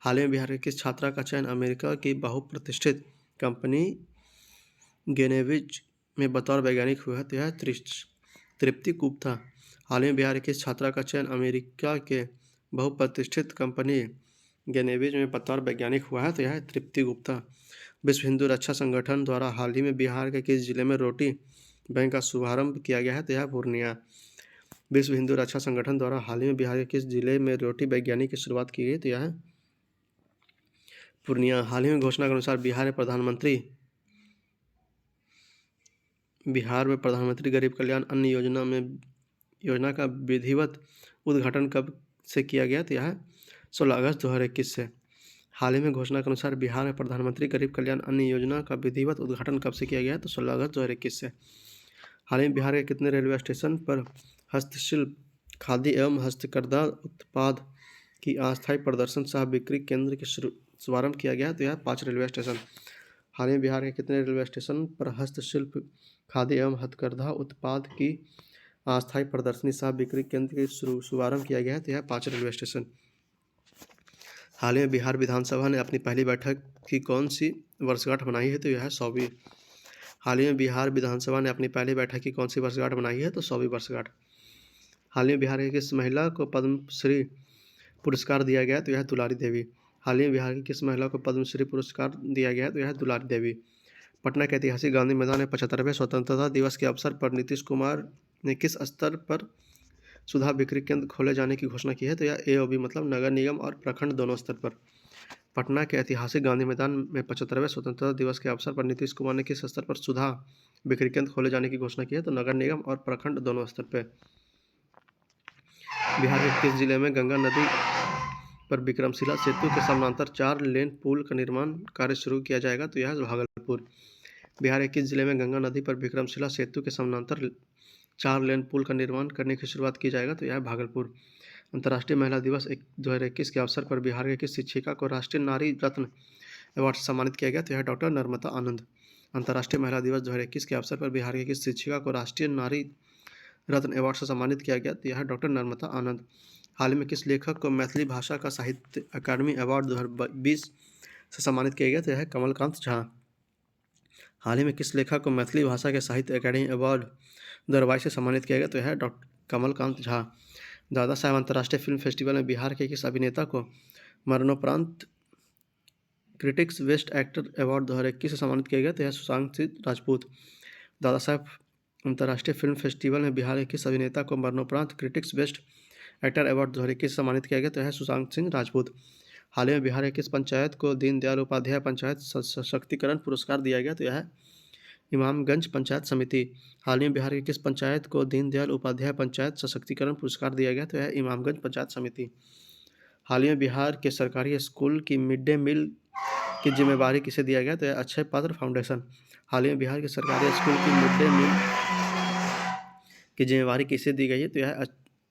हाल ही में बिहार के किस छात्रा का चयन अमेरिका की बहुप्रतिष्ठित कंपनी गेनेविज में बतौर वैज्ञानिक हुआ है? तो यह तृप्ति गुप्ता। हाल ही में बिहार के किस छात्रा का चयन अमेरिका के बहुप्रतिष्ठित कंपनी गेनेविज में बतौर वैज्ञानिक हुआ है? तो यह है तृप्ति गुप्ता। विश्व हिंदू रक्षा संगठन द्वारा हाल ही में बिहार के किस जिले में रोटी बैंक का शुभारंभ किया गया है? तो यह पूर्णिया। विश्व हिंदू रक्षा संगठन द्वारा हाल ही में बिहार के किस जिले में रोटी वैज्ञानिक की शुरुआत की गई? तो यह है पूर्णिया। हाल ही में घोषणा के अनुसार बिहार में प्रधानमंत्री गरीब कल्याण अन्न योजना का विधिवत उद्घाटन कब से किया गया? तो यह है 16 अगस्त 2021 से। हाल ही में घोषणा के अनुसार बिहार में प्रधानमंत्री गरीब कल्याण अन्न योजना का विधिवत उद्घाटन कब से किया गया? तो 16 अगस्त 2021 से। हाल ही में बिहार के कितने रेलवे स्टेशन पर हस्तशिल्प खादी एवं हस्तकरघा उत्पाद की अस्थायी प्रदर्शन सह बिक्री केंद्र के शुभारंभ किया गया? तो यह 5 रेलवे स्टेशन। हाल ही में बिहार के कितने रेलवे स्टेशन पर हस्तशिल्प खादी एवं हथकरघा उत्पाद की अस्थायी प्रदर्शनी सह बिक्री केंद्र के शुभारंभ किया गया है? तो यह 5 रेलवे स्टेशन। हाल ही में बिहार विधानसभा ने अपनी पहली बैठक की कौन सी वर्षगांठ मनाई है? तो यह है 100वीं। हाल ही में बिहार विधानसभा ने अपनी पहली बैठक की कौन सी वर्षगांठ मनाई है? तो 100वीं वर्षगांठ। हाल ही में बिहार की किस महिला को पद्मश्री पुरस्कार दिया गया? तो यह दुलारी देवी। हाल ही में बिहार की किस महिला को पद्मश्री पुरस्कार दिया गया? तो यह दुलारी देवी। पटना के ऐतिहासिक गांधी मैदान में 75वें स्वतंत्रता दिवस के अवसर पर नीतीश कुमार ने किस स्तर पर सुधा बिक्री केंद्र खोले जाने की घोषणा की है? तो यह ए और बी मतलब नगर निगम और प्रखंड दोनों स्तर पर। पटना के ऐतिहासिक गांधी मैदान में 75वें स्वतंत्रता दिवस के अवसर पर नीतीश कुमार ने किस स्तर पर सुधा बिक्री केंद्र खोले जाने की घोषणा की है? तो नगर निगम और प्रखंड दोनों स्तर पर। बिहार के किस जिले में गंगा नदी पर विक्रमशिला सेतु के समानांतर 4 लेन पुल का निर्माण कार्य शुरू किया जाएगा? तो यह है भागलपुर। बिहार के किस जिले में गंगा नदी पर विक्रमशिला सेतु के समानांतर 4 लेन पुल का निर्माण करने की शुरुआत की जाएगा? तो यह है भागलपुर। अंतर्राष्ट्रीय महिला दिवस 2021 के अवसर पर बिहार के किस शिक्षिका को राष्ट्रीय नारी रत्न अवार्ड से सम्मानित किया गया? तो यह डॉक्टर नर्मदा आनंद। अंतर्राष्ट्रीय महिला दिवस 2021 के अवसर पर बिहार के किस शिक्षिका को राष्ट्रीय नारी रत्न अवार्ड से सम्मानित किया गया? तो यह डॉक्टर नर्मदा आनंद। हाल ही में किस लेखक को मैथिली भाषा का साहित्य अकादमी अवार्ड 2020 से सम्मानित किया गया? तो यह है कमलकांत झा। हाल ही में किस लेखक को मैथिली भाषा के साहित्य अकादमी अवार्ड 2022 से सम्मानित किया गया? तो यह है डॉक्टर कमलकांत झा। दादा साहब अंतर्राष्ट्रीय फिल्म फेस्टिवल में बिहार के किस अभिनेता को मरणोपरांत क्रिटिक्स बेस्ट एक्टर अवार्ड 2021 से सम्मानित किया गया? तो यह सुशांत सिंह राजपूत। दादा साहब अंतर्राष्ट्रीय फिल्म फेस्टिवल में बिहार के किस अभिनेता को मरणोपरांत क्रिटिक्स बेस्ट एक्टर अवार्ड 2021 से सम्मानित किया गया? तो यह सुशांत सिंह राजपूत। हाल ही में बिहार के किस पंचायत को दीनदयाल उपाध्याय पंचायत सशक्तिकरण पुरस्कार दिया गया? तो यह है इमामगंज पंचायत समिति। हाल ही में बिहार के किस पंचायत को दीनदयाल उपाध्याय पंचायत सशक्तिकरण पुरस्कार दिया गया? तो यह है इमामगंज पंचायत समिति। हाल ही में बिहार के सरकारी स्कूल की मिड डे मील की जिम्मेवारी किसे दिया गया? तो यह अक्षय पात्र फाउंडेशन। हाल ही में बिहार के सरकारी स्कूल की मिड डे मील की जिम्मेवारी किसे दी गई है? तो यह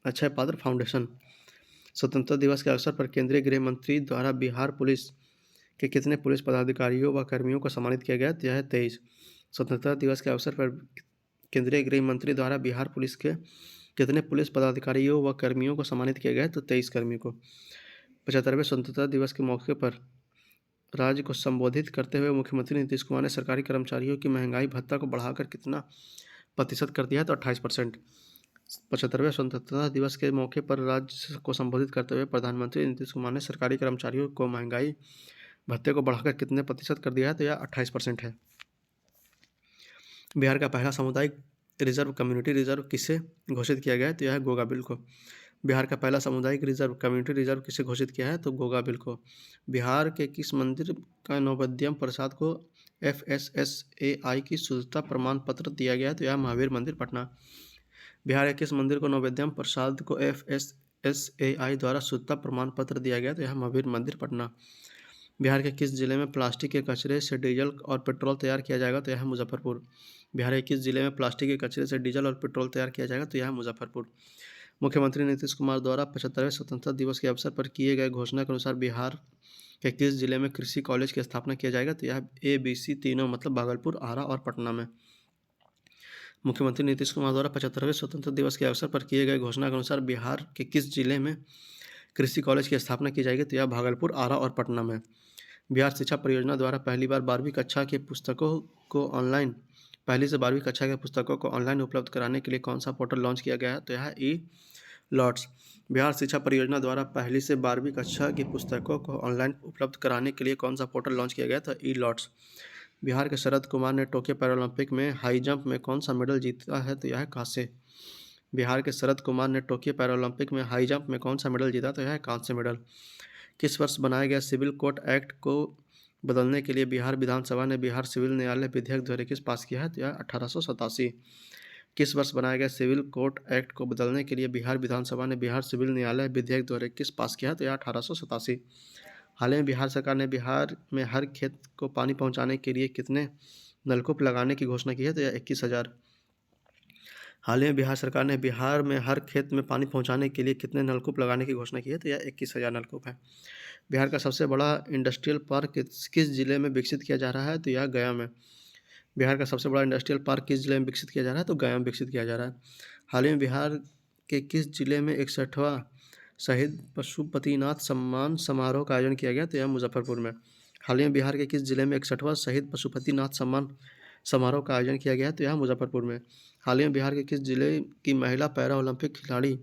अक्षय पात्र फाउंडेशन। स्वतंत्रता दिवस के अवसर पर केंद्रीय गृह मंत्री द्वारा बिहार पुलिस के कितने पुलिस पदाधिकारियों व कर्मियों को सम्मानित किया गया? तो यह है 23। स्वतंत्रता दिवस के अवसर पर केंद्रीय गृह मंत्री द्वारा बिहार पुलिस के कितने पुलिस पदाधिकारियों व कर्मियों को सम्मानित किया गया? तो 23 कर्मियों को। 75वें स्वतंत्रता दिवस के मौके पर राज्य को संबोधित करते हुए मुख्यमंत्री नीतीश कुमार ने सरकारी कर्मचारियों की महंगाई भत्ता को बढ़ाकर कितना प्रतिशत कर दिया है? तो 28%। 75वें स्वतंत्रता दिवस के मौके पर राज्य को संबोधित करते हुए प्रधानमंत्री नीतीश कुमार ने सरकारी कर्मचारियों को महंगाई भत्ते को बढ़ाकर कितने प्रतिशत कर दिया है? तो यह 28% है। बिहार का पहला सामुदायिक रिजर्व कम्युनिटी रिजर्व किसे घोषित किया गया है? तो यह है गोगाबिल को। बिहार का पहला सामुदायिक रिजर्व कम्युनिटी रिजर्व किसे घोषित किया है? तो गोगाबिल को। बिहार के किस मंदिर का नौबद्यम प्रसाद को FSSAI की शुद्धता प्रमाण पत्र दिया गया है? तो यह महावीर मंदिर पटना। बिहार के किस मंदिर को नौबद्यम प्रसाद को FSSAI द्वारा शुद्धता प्रमाण पत्र दिया गया? तो यह महावीर मंदिर पटना। बिहार के किस जिले में प्लास्टिक के कचरे से डीजल और पेट्रोल तैयार किया जाएगा? तो यह है मुजफ्फरपुर। बिहार के किस जिले में प्लास्टिक के कचरे से डीजल और पेट्रोल तैयार किया जाएगा? तो यह है मुजफ्फरपुर। मुख्यमंत्री नीतीश कुमार द्वारा 75वें स्वतंत्रता दिवस के अवसर पर किए गए घोषणा के अनुसार बिहार के किस जिले में कृषि कॉलेज की स्थापना किया जाएगा? तो यह ABC तीनों मतलब भागलपुर, आरा और पटना में। मुख्यमंत्री नीतीश कुमार द्वारा 75वें स्वतंत्रता दिवस के अवसर पर किए गए घोषणा के अनुसार बिहार के किस जिले में कृषि कॉलेज की स्थापना की जाएगी? तो यह भागलपुर, आरा और पटना में। बिहार शिक्षा परियोजना द्वारा पहली बार 12वीं कक्षा की पुस्तकों को ऑनलाइन पहली से 12वीं कक्षा के पुस्तकों को ऑनलाइन उपलब्ध कराने के लिए कौन सा पोर्टल लॉन्च किया गया है? तो यह है ई-लॉट्स। बिहार शिक्षा परियोजना द्वारा पहली से 12वीं कक्षा की पुस्तकों को ऑनलाइन उपलब्ध कराने के लिए कौन सा पोर्टल लॉन्च किया गया? तो ई-लॉट्स। बिहार के शरद कुमार ने टोक्यो पैरालंपिक में हाई जंप में कौन सा मेडल जीता है? तो यह है कांस्य। बिहार के शरद कुमार ने टोक्यो पैरालंपिक में हाई जंप में कौन सा मेडल जीता? तो यह है कांस्य मेडल। किस वर्ष बनाए गए सिविल कोड एक्ट को बदलने के लिए बिहार विधानसभा ने बिहार सिविल न्यायालय विधेयक 2021 पास किया है? तो यह 1887। किस वर्ष बनाए गए सिविल कोड एक्ट को बदलने के लिए बिहार विधानसभा ने बिहार सिविल न्यायालय विधेयक 2021 पास किया है? तो यह 1887। हाल ही में बिहार सरकार ने बिहार में हर खेत को पानी पहुंचाने के लिए कितने नलकूप लगाने की घोषणा की है? तो यह 21,000। हाल ही में बिहार सरकार ने बिहार में हर खेत में पानी पहुंचाने के लिए कितने नलकूप लगाने की घोषणा की है? तो यह 21,000 नलकूप है। बिहार का सबसे बड़ा इंडस्ट्रियल पार्क किस जिले में विकसित किया जा रहा है? तो यह गया में। बिहार का सबसे बड़ा इंडस्ट्रियल पार्क किस जिले में विकसित किया जा रहा है? तो गया में विकसित किया जा रहा है। हाल ही में बिहार के किस जिले में 61वां शहीद पशुपतिनाथ सम्मान समारोह का आयोजन किया गया? तो यह मुजफ्फरपुर में। हाल ही में बिहार के किस जिले में 61वां शहीद पशुपतिनाथ सम्मान समारोह का आयोजन किया गया है? तो यह मुजफ्फरपुर में। हाल ही में बिहार के किस जिले की महिला पैरा ओलंपिक खिलाड़ी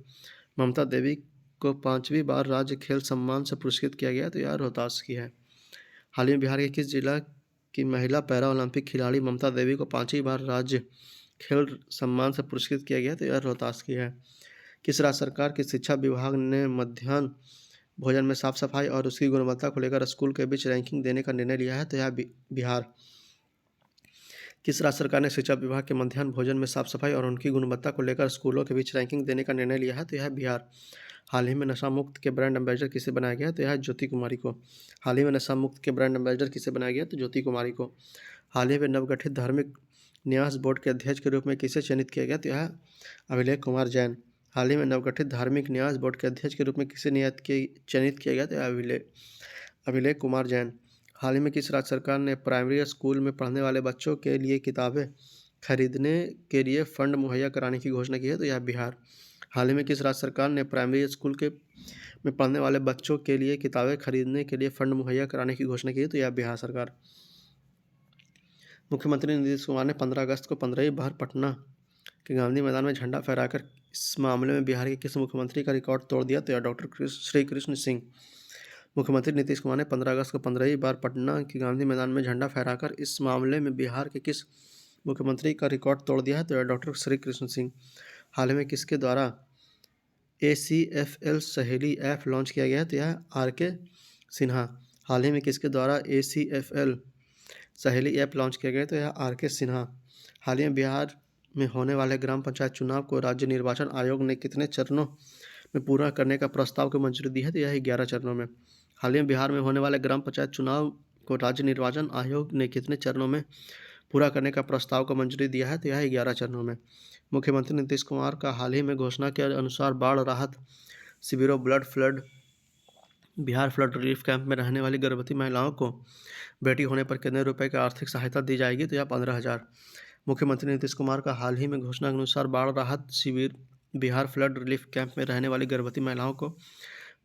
ममता देवी को 5वीं बार राज्य खेल सम्मान से पुरस्कृत किया गया? तो यह रोहतास की है। हाल ही में बिहार के किस जिला की महिला पैरा ओलंपिक खिलाड़ी ममता देवी को 5वीं बार राज्य खेल सम्मान से पुरस्कृत किया गया? तो यह रोहतास की है। किस राज्य सरकार की शिक्षा विभाग ने मध्याह्न भोजन में साफ सफाई और उसकी गुणवत्ता को लेकर स्कूल के बीच रैंकिंग देने का निर्णय लिया है? तो यह बिहार। किस राज्य सरकार ने शिक्षा विभाग के मध्याह्न भोजन में साफ सफाई और उनकी गुणवत्ता को लेकर स्कूलों के बीच रैंकिंग देने का निर्णय लिया है? तो यह बिहार। हाल ही में नशा मुक्त के ब्रांड एम्बेसडर किसे बनाया गया? तो यह ज्योति कुमारी को। हाल ही में नशा मुक्त के ब्रांड एम्बेसडर किसे बनाया गया? तो ज्योति कुमारी को। हाल ही में नवगठित धार्मिक न्यास बोर्ड के अध्यक्ष के रूप में किसे चयनित किया गया? तो यह अभिलेख कुमार जैन। हाल ही में नवगठित धार्मिक न्यास बोर्ड के अध्यक्ष के रूप में किसे चयनित किया गया? तो अभिलेख कुमार जैन। हाल ही में किस राज्य सरकार ने प्राइमरी स्कूल में पढ़ने वाले बच्चों के लिए किताबें खरीदने के लिए फंड मुहैया कराने की घोषणा की है? तो यह बिहार। हाल ही में किस राज्य सरकार ने प्राइमरी स्कूल में पढ़ने वाले बच्चों के लिए किताबें खरीदने के लिए फंड मुहैया कराने की घोषणा की है? तो यह बिहार सरकार। मुख्यमंत्री नीतीश कुमार ने 15 अगस्त को 15वीं बार पटना के गांधी मैदान में झंडा फहराकर इस मामले में बिहार के किस मुख्यमंत्री का रिकॉर्ड तोड़ दिया? तो यह डॉक्टर श्री कृष्ण सिंह। मुख्यमंत्री नीतीश कुमार ने 15 अगस्त को 15वीं बार पटना के गांधी मैदान में झंडा फहराकर इस मामले में बिहार के किस मुख्यमंत्री का रिकॉर्ड तोड़ दिया है? तो यह डॉक्टर श्री कृष्ण सिंह। हाल ही में किसके द्वारा ACFL सहेली ऐप लॉन्च किया गया है? तो यह RK सिन्हा। हाल ही में किसके द्वारा ACFL सहेली ऐप लॉन्च किया गया? तो यह RK सिन्हा। हाल ही में बिहार में होने वाले ग्राम पंचायत चुनाव को राज्य निर्वाचन आयोग ने कितने चरणों में पूरा करने का प्रस्ताव को मंजूरी दी है? तो यह 11 चरणों में। हाल ही में बिहार में होने वाले ग्राम पंचायत चुनाव को राज्य निर्वाचन आयोग ने कितने चरणों में पूरा करने का प्रस्ताव को मंजूरी दिया है, तो यह 11 चरणों में। मुख्यमंत्री नीतीश कुमार का हाल ही में घोषणा के अनुसार बाढ़ राहत शिविरों, बिहार फ्लड रिलीफ कैंप में रहने वाली गर्भवती महिलाओं को बेटी होने पर कितने रुपए की आर्थिक सहायता दी जाएगी, तो यह 15,000। मुख्यमंत्री नीतीश कुमार का हाल ही में घोषणा के अनुसार बाढ़ राहत शिविर बिहार फ्लड रिलीफ कैंप में रहने वाली गर्भवती महिलाओं को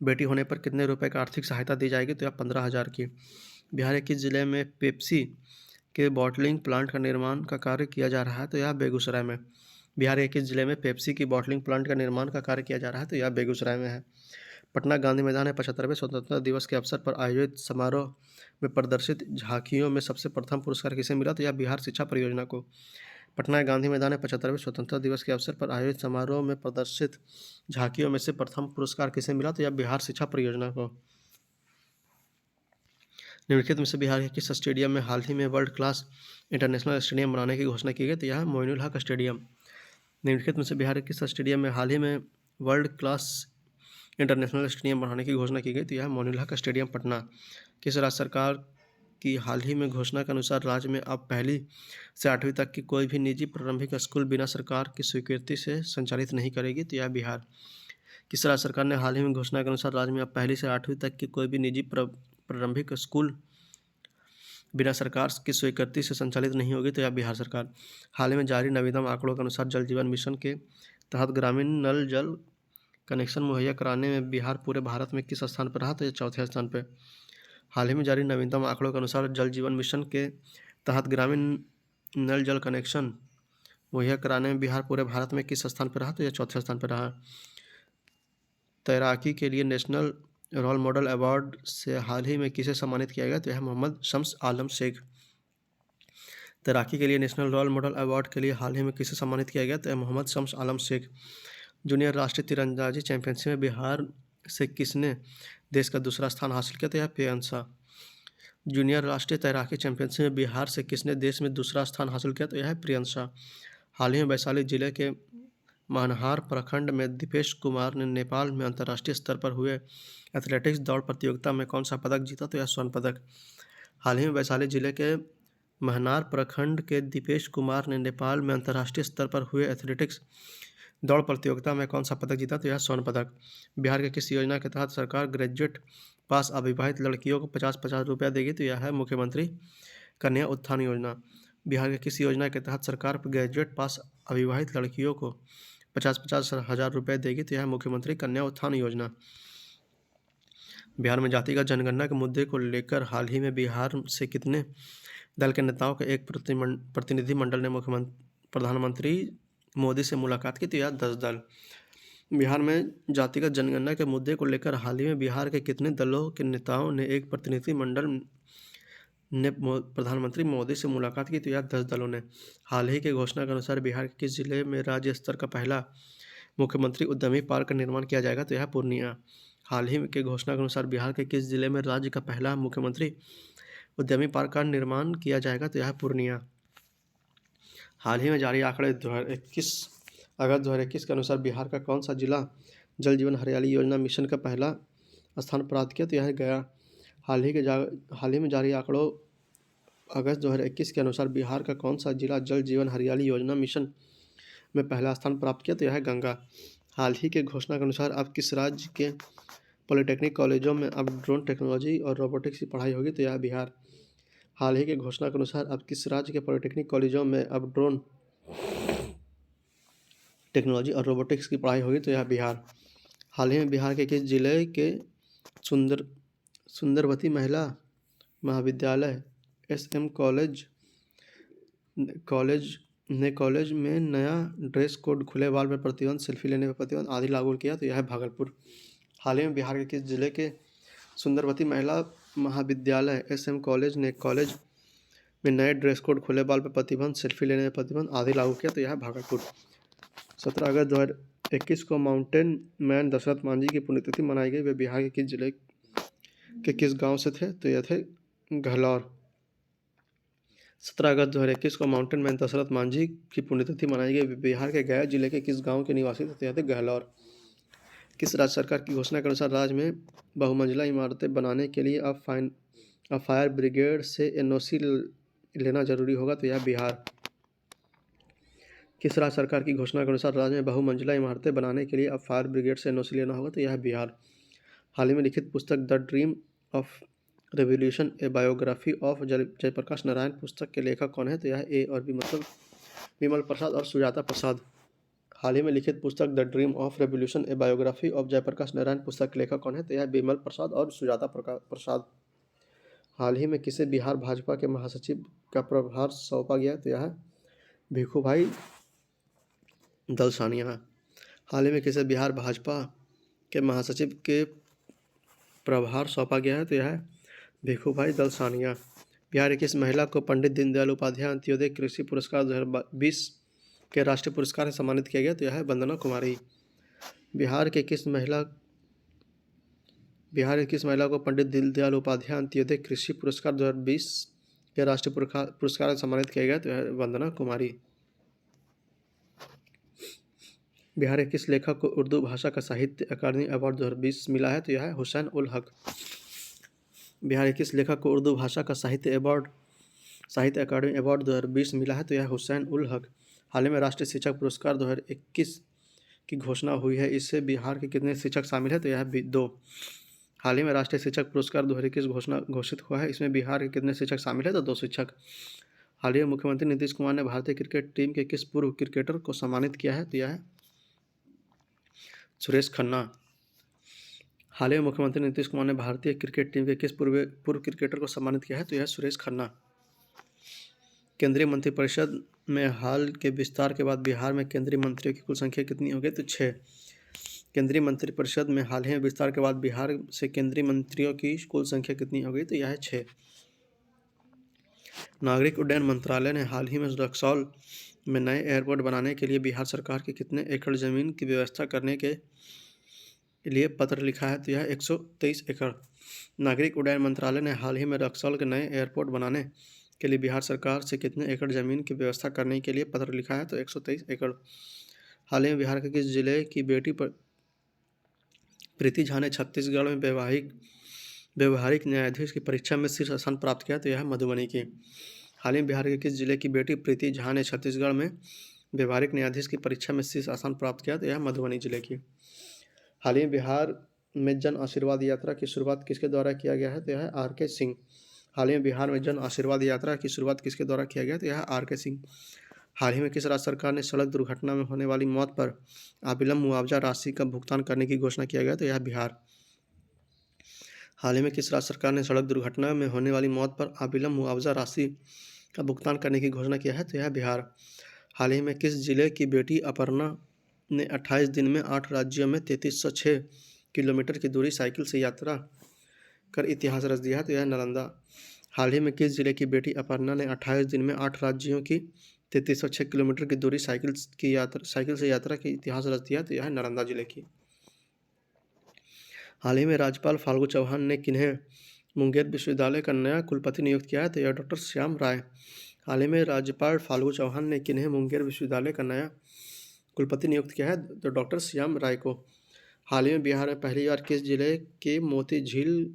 बेटी होने पर कितने रुपए की आर्थिक सहायता दी जाएगी, तो यह 15,000 की। बिहार के किस जिले में पेप्सी के बॉटलिंग प्लांट का निर्माण का कार्य किया जा रहा है, तो यह बेगूसराय में। बिहार के किस जिले में पेप्सी की बॉटलिंग प्लांट का निर्माण का कार्य किया जा रहा है, तो यह बेगूसराय में है। पटना गांधी मैदान में 75वें स्वतंत्रता दिवस के अवसर पर आयोजित समारोह में प्रदर्शित झांकियों में सबसे प्रथम पुरस्कार किसे मिला, तो यह बिहार शिक्षा परियोजना को। पटना गांधी मैदान में 75वें स्वतंत्रता दिवस के अवसर पर आयोजित समारोह में प्रदर्शित झांकियों में से प्रथम पुरस्कार किसे मिला, तो यह बिहार शिक्षा परियोजना को। निम्नलिखित में से बिहार के किस स्टेडियम में हाल ही में वर्ल्ड क्लास इंटरनेशनल स्टेडियम बनाने की घोषणा की गई, तो यह मोइनुल हक स्टेडियम। निम्नलिखित में से बिहार के किस स्टेडियम में हाल ही में वर्ल्ड क्लास इंटरनेशनल स्टेडियम बनाने की घोषणा की गई, तो यह मोइनुल हक स्टेडियम पटना। किस राज्य सरकार की हाल ही में घोषणा के अनुसार राज्य में अब 1ली से 8वीं तक की कोई भी निजी प्रारंभिक स्कूल बिना सरकार की स्वीकृति से संचालित नहीं करेगी, तो यह बिहार। किस राज्य सरकार ने हाल ही में घोषणा के अनुसार राज्य में अब 1ली से 8वीं तक की कोई भी निजी प्रारंभिक स्कूल बिना सरकार की स्वीकृति से संचालित नहीं होगी, तो यह बिहार सरकार। हाल ही में जारी नवीनतम आंकड़ों के अनुसार जल जीवन मिशन के तहत ग्रामीण नल जल कनेक्शन मुहैया कराने में बिहार पूरे भारत में किस स्थान पर रहा, तो यह चौथे स्थान पर। हाल ही में जारी नवीनतम आंकड़ों के अनुसार जल जीवन मिशन के तहत ग्रामीण नल जल कनेक्शन मुहैया कराने में बिहार पूरे भारत में किस स्थान पर रहा, तो यह चौथे स्थान पर रहा। तैराकी के लिए नेशनल रोल मॉडल अवार्ड से हाल ही में किसे सम्मानित किया गया, तो यह मोहम्मद शम्स आलम शेख। तैराकी के लिए नेशनल रोल मॉडल अवार्ड के लिए हाल ही में किसे सम्मानित किया गया, तो यह मोहम्मद शम्स आलम शेख। जूनियर राष्ट्रीय तीरंदाजी चैंपियनशिप में बिहार से किसने देश का दूसरा स्थान हासिल किया, तो यह प्रियंशा। जूनियर राष्ट्रीय तैराकी चैंपियनशिप में बिहार से किसने देश में दूसरा स्थान हासिल किया, तो यह है प्रियंशा। हाल ही में वैशाली जिले के महनहार प्रखंड में दीपेश कुमार ने नेपाल में अंतर्राष्ट्रीय स्तर पर हुए एथलेटिक्स दौड़ प्रतियोगिता में कौन सा पदक जीता, तो यह स्वर्ण पदक। हाल ही में वैशाली जिले के महनार प्रखंड के दीपेश कुमार ने नेपाल में अंतर्राष्ट्रीय स्तर पर हुए एथलेटिक्स दौड़ प्रतियोगिता में कौन सा पदक जीता, तो यह स्वर्ण पदक। बिहार के किस योजना के तहत सरकार ग्रेजुएट पास अविवाहित लड़कियों को 50-50 रुपया देगी, तो यह है मुख्यमंत्री कन्या उत्थान योजना। बिहार के किस योजना के तहत सरकार ग्रेजुएट पास अविवाहित लड़कियों को 50-50 हज़ार रुपये देगी, तो यह है मुख्यमंत्री कन्या उत्थान योजना। बिहार में जातिगत जनगणना के मुद्दे को लेकर हाल ही में बिहार से कितने दल के नेताओं के एक प्रतिनिधिमंडल ने प्रधानमंत्री मोदी से मुलाकात की, तो यह 10 दल। बिहार में जातिगत जनगणना के मुद्दे को लेकर हाल ही में बिहार के कितने दलों के नेताओं ने एक प्रतिनिधिमंडल ने प्रधानमंत्री मोदी से मुलाकात की, तो यह 10 दलों ने। हाल ही के घोषणा के अनुसार बिहार के किस जिले में राज्य स्तर का पहला मुख्यमंत्री उद्यमी पार्क का निर्माण किया जाएगा, तो यह पूर्णिया। हाल ही के घोषणा के अनुसार बिहार के किस जिले में राज्य का पहला मुख्यमंत्री उद्यमी पार्क का निर्माण किया जाएगा, तो यह पूर्णिया। हाल ही में जारी आंकड़े 2021 अगस्त 2021 के अनुसार बिहार का कौन सा जिला जल जीवन हरियाली योजना मिशन का पहला स्थान प्राप्त किया, तो यह गया। हाल ही में जारी आंकड़ों अगस्त 2021 के अनुसार बिहार का कौन सा जिला जल जीवन हरियाली योजना मिशन में पहला स्थान प्राप्त किया, तो यह है गंगा। हाल ही के घोषणा के अनुसार अब किस राज्य के पॉलिटेक्निक कॉलेजों में अब ड्रोन टेक्नोलॉजी और रोबोटिक्स की पढ़ाई होगी, तो यह बिहार। हाल ही के घोषणा के अनुसार अब किस राज्य के पॉलिटेक्निक कॉलेजों में अब ड्रोन टेक्नोलॉजी और रोबोटिक्स की पढ़ाई होगी, तो यह बिहार। हाल ही में बिहार के किस जिले के सुंदरवती महिला महाविद्यालय SM कॉलेज में नया ड्रेस कोड, खुले बाल पर प्रतिबंध, सेल्फी लेने पर प्रतिबंध आदि लागू किया, तो यह है भागलपुर। हाल ही में बिहार के किस जिले के सुंदरवती महिला महाविद्यालय SM कॉलेज ने कॉलेज में नए ड्रेस कोड, खुले बाल पर प्रतिबंध, सेल्फी लेने पर प्रतिबंध आदि लागू किया, तो यह है भागलपुर। 17 अगस्त 2021 को माउंटेन मैन दशरथ मांझी की पुण्यतिथि मनाई गई। वे बिहार के किस जिले के किस गांव से थे, तो यह थे गहलौर। 17 अगस्त 2021 को माउंटेन मैन दशरथ मांझी की पुण्यतिथि मनाई गई। वे बिहार के गया जिले के किस गांव के निवासी थे, तो यह थे गहलौर। किस राज्य सरकार की घोषणा के अनुसार राज्य में बहुमंजिला इमारतें बनाने के लिए अब फायर ब्रिगेड से NOC लेना जरूरी होगा तो यह बिहार। किस राज्य सरकार की घोषणा के अनुसार राज्य में बहुमंजिला इमारतें बनाने के लिए अब फायर ब्रिगेड से एनओसी लेना होगा तो यह बिहार। हाल ही में लिखित पुस्तक the dream of revolution a biography of Jayaprakash Narayan पुस्तक के लेखक कौन है तो यह ए और बी मतलब विमल प्रसाद और सुजाता प्रसाद। हाल ही में लिखित पुस्तक the dream of revolution a biography of Jayaprakash Narayan पुस्तक के लेखक कौन है तो यह विमल प्रसाद और सुजाता प्रसाद। हाल ही में किसे बिहार भाजपा के महासचिव का प्रभार सौंपा गया तो यह भिखूभाई दलसानिया। हाल ही में किसे बिहार भाजपा के महासचिव के प्रभार सौंपा गया है तो यह भिखूभाई दलसानिया। बिहार की किस महिला को पंडित दीनदयाल उपाध्याय अंत्योदय कृषि पुरस्कार 2020 के राष्ट्रीय पुरस्कार से सम्मानित किया गया तो यह है वंदना कुमारी। बिहार की किस महिला को पंडित दीनदयाल उपाध्याय अंत्योदय कृषि पुरस्कार 2020 के राष्ट्रीय पुरस्कार से सम्मानित किया गया तो यह वंदना कुमारी। बिहार के किस लेखक को उर्दू भाषा का साहित्य अकादमी अवार्ड 2020 मिला है तो यह है हुसैन उल हक। बिहार के किस लेखक को उर्दू भाषा का साहित्य अकादमी अवार्ड 2020 मिला है तो यह हुसैन उल हक। हाल ही में राष्ट्रीय शिक्षक पुरस्कार 2021 की घोषणा हुई है, इससे बिहार के कितने शिक्षक शामिल हैं तो यह 2। हाल ही में राष्ट्रीय शिक्षक पुरस्कार 2021 घोषित हुआ है, इसमें बिहार के कितने शिक्षक शामिल हैं तो 2 शिक्षक। हाल ही में मुख्यमंत्री नीतीश कुमार ने भारतीय क्रिकेट टीम के किस पूर्व क्रिकेटर को सम्मानित किया है तो यह है सुरेश खन्ना। हाल ही में मुख्यमंत्री नीतीश कुमार ने भारतीय क्रिकेट टीम के किस पूर्व क्रिकेटर को सम्मानित किया है तो यह सुरेश खन्ना। केंद्रीय मंत्रिपरिषद में हाल के विस्तार के बाद बिहार में केंद्रीय मंत्रियों की कुल संख्या कितनी हो गई तो 6। केंद्रीय मंत्रिपरिषद में हाल ही में विस्तार के बाद बिहार से केंद्रीय मंत्रियों की कुल संख्या कितनी हो गई तो यह है 6। नागरिक उड्डयन मंत्रालय ने हाल ही में रक्सौल में नए एयरपोर्ट बनाने के लिए बिहार सरकार के कितने एकड़ जमीन की व्यवस्था करने के लिए पत्र लिखा है तो यह 123 एकड़। नागरिक उड्डयन मंत्रालय ने हाल ही में रक्सौल के नए एयरपोर्ट बनाने के लिए बिहार सरकार से कितने एकड़ जमीन की व्यवस्था करने के लिए पत्र लिखा है तो 123 एकड़। हाल ही में बिहार के किस जिले की बेटी प्रीति झा ने छत्तीसगढ़ में व्यवहारिक न्यायाधीश की परीक्षा में शीर्ष स्थान प्राप्त किया तो यह मधुबनी की। हाल ही में बिहार के किस जिले की बेटी प्रीति झा ने छत्तीसगढ़ में व्यवहारिक न्यायाधीश की परीक्षा में शीर्ष स्थान प्राप्त किया तो यह मधुबनी जिले की। हाल ही में बिहार में जन आशीर्वाद यात्रा की शुरुआत किसके द्वारा किया गया है तो यह है आर.के. सिंह। हाल ही में बिहार में जन आशीर्वाद यात्रा की शुरुआत किसके द्वारा किया गया तो यह है आर.के. सिंह। हाल ही में किस राज्य सरकार ने सड़क दुर्घटना में होने वाली मौत पर अविलंब मुआवजा राशि का भुगतान करने की घोषणा किया गया तो यह बिहार। हाल ही में किस राज्य सरकार ने सड़क दुर्घटना में होने वाली मौत पर अविलंब मुआवजा राशि का भुगतान करने की घोषणा किया है तो यह बिहार। हाल ही में किस जिले की बेटी अपर्णा ने 28 दिन में 8 राज्यों में 3306 किलोमीटर की दूरी साइकिल से यात्रा कर इतिहास रच दिया है तो यह नालंदा। हाल ही में किस जिले की बेटी अपर्णा ने 28 दिन में 8 राज्यों की 3306 किलोमीटर की दूरी साइकिल से यात्रा की इतिहास रच दिया तो यह नालंदा जिले की। हाल ही में राज्यपाल फाल्गु चौहान ने किन्हें मुंगेर विश्वविद्यालय का नया कुलपति नियुक्त किया है तो यह डॉक्टर श्याम राय। हाल ही में राज्यपाल फाल्गु चौहान ने किन्हें मुंगेर विश्वविद्यालय का नया कुलपति नियुक्त किया है तो डॉक्टर श्याम राय को। हाल ही में बिहार में पहली बार किस जिले के मोती झील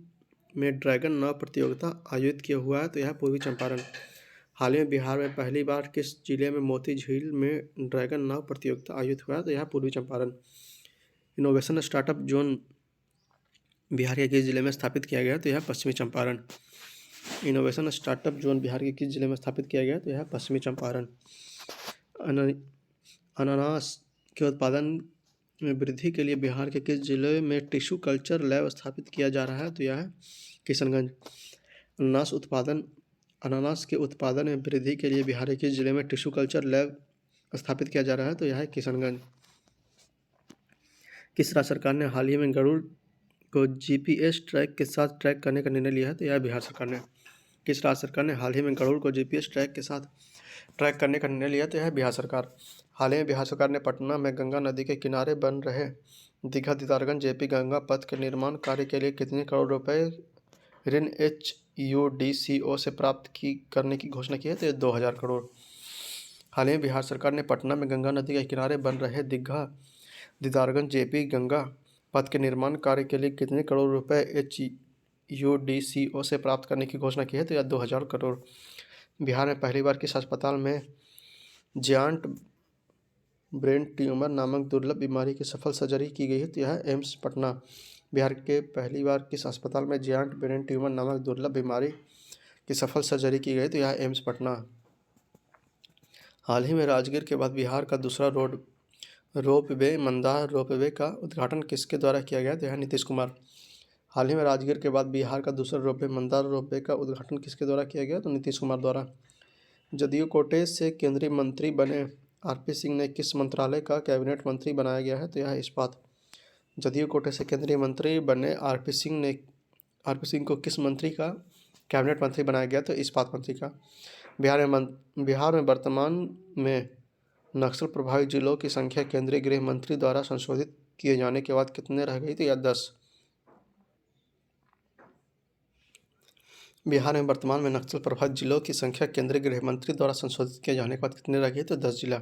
में ड्रैगन नाव प्रतियोगिता आयोजित किया हुआ है तो यह पूर्वी चंपारण। हाल ही में बिहार में पहली बार किस जिले में मोती झील में ड्रैगन नाव प्रतियोगिता आयोजित हुआ है तो यह पूर्वी Champaran. Innovation startup zone Bihar के किस जिले में स्थापित किया गया तो यह पश्चिमी Champaran. Innovation startup zone Bihar के किस जिले में स्थापित किया गया तो यह पश्चिमी चंपारण। अनानास के उत्पादन में वृद्धि के लिए बिहार के किस जिले में टिश्यू कल्चर लैब स्थापित किया जा रहा है तो यह है किशनगंज। अनानास के उत्पादन में वृद्धि के लिए बिहार के किस जिले में टिश्यू कल्चर लैब स्थापित किया जा रहा है तो यह है किशनगंज। किस राज्य सरकार ने हाल ही में गरुड़ को GPS ट्रैक के साथ ट्रैक करने का निर्णय लिया है तो यह बिहार सरकार ने। किस राज्य सरकार ने हाल ही में गरुड़ को GPS ट्रैक के साथ ट्रैक करने का निर्णय लिया तो यह बिहार सरकार। हाल ही में बिहार सरकार ने पटना में गंगा नदी के किनारे बन रहे दीघा दीदारगंज JP गंगा पथ के निर्माण कार्य के लिए कितने करोड़ रुपए ऋण HUDCO से प्राप्त करने की घोषणा की है तो 2000 करोड़। हाल ही में बिहार सरकार ने पटना में गंगा नदी के किनारे बन रहे दीघा दीदारगंज JP गंगा पथ के निर्माण कार्य के लिए कितने करोड़ रुपए HUDCO से प्राप्त करने की घोषणा की है तो 2000 करोड़। बिहार में पहली बार किस अस्पताल में जियांट ब्रेन ट्यूमर नामक दुर्लभ बीमारी की सफल सर्जरी की गई है? तो यह एम्स पटना। बिहार के पहली बार किस अस्पताल में जियांट ब्रेन ट्यूमर नामक दुर्लभ बीमारी की सफल सर्जरी की गई? तो यह एम्स पटना। हाल ही में राजगीर के बाद बिहार का दूसरा रोपवे मंदार रोपवे का उद्घाटन किसके द्वारा किया गया? तो यह नीतीश कुमार। हाल ही में राजगीर के बाद बिहार का दूसरा रोपवे मंदार रोपवे का उद्घाटन किसके द्वारा किया गया? तो नीतीश कुमार द्वारा। जदयू कोटे से केंद्रीय मंत्री बने आरपी सिंह ने किस मंत्रालय का कैबिनेट मंत्री बनाया गया है? तो यह इस्पात। जदयू कोटे से केंद्रीय मंत्री बने आरपी सिंह को किस मंत्री का कैबिनेट मंत्री बनाया गया? तो इस्पात मंत्री का। बिहार में वर्तमान में नक्सल प्रभावित जिलों की संख्या केंद्रीय गृह मंत्री द्वारा संशोधित किए जाने के बाद कितने रह गई? तो यह 10। बिहार में वर्तमान में नक्सल प्रभावित जिलों की संख्या केंद्रीय गृह मंत्री द्वारा संशोधित किए जाने के बाद कितने रह गई? तो 10 जिला।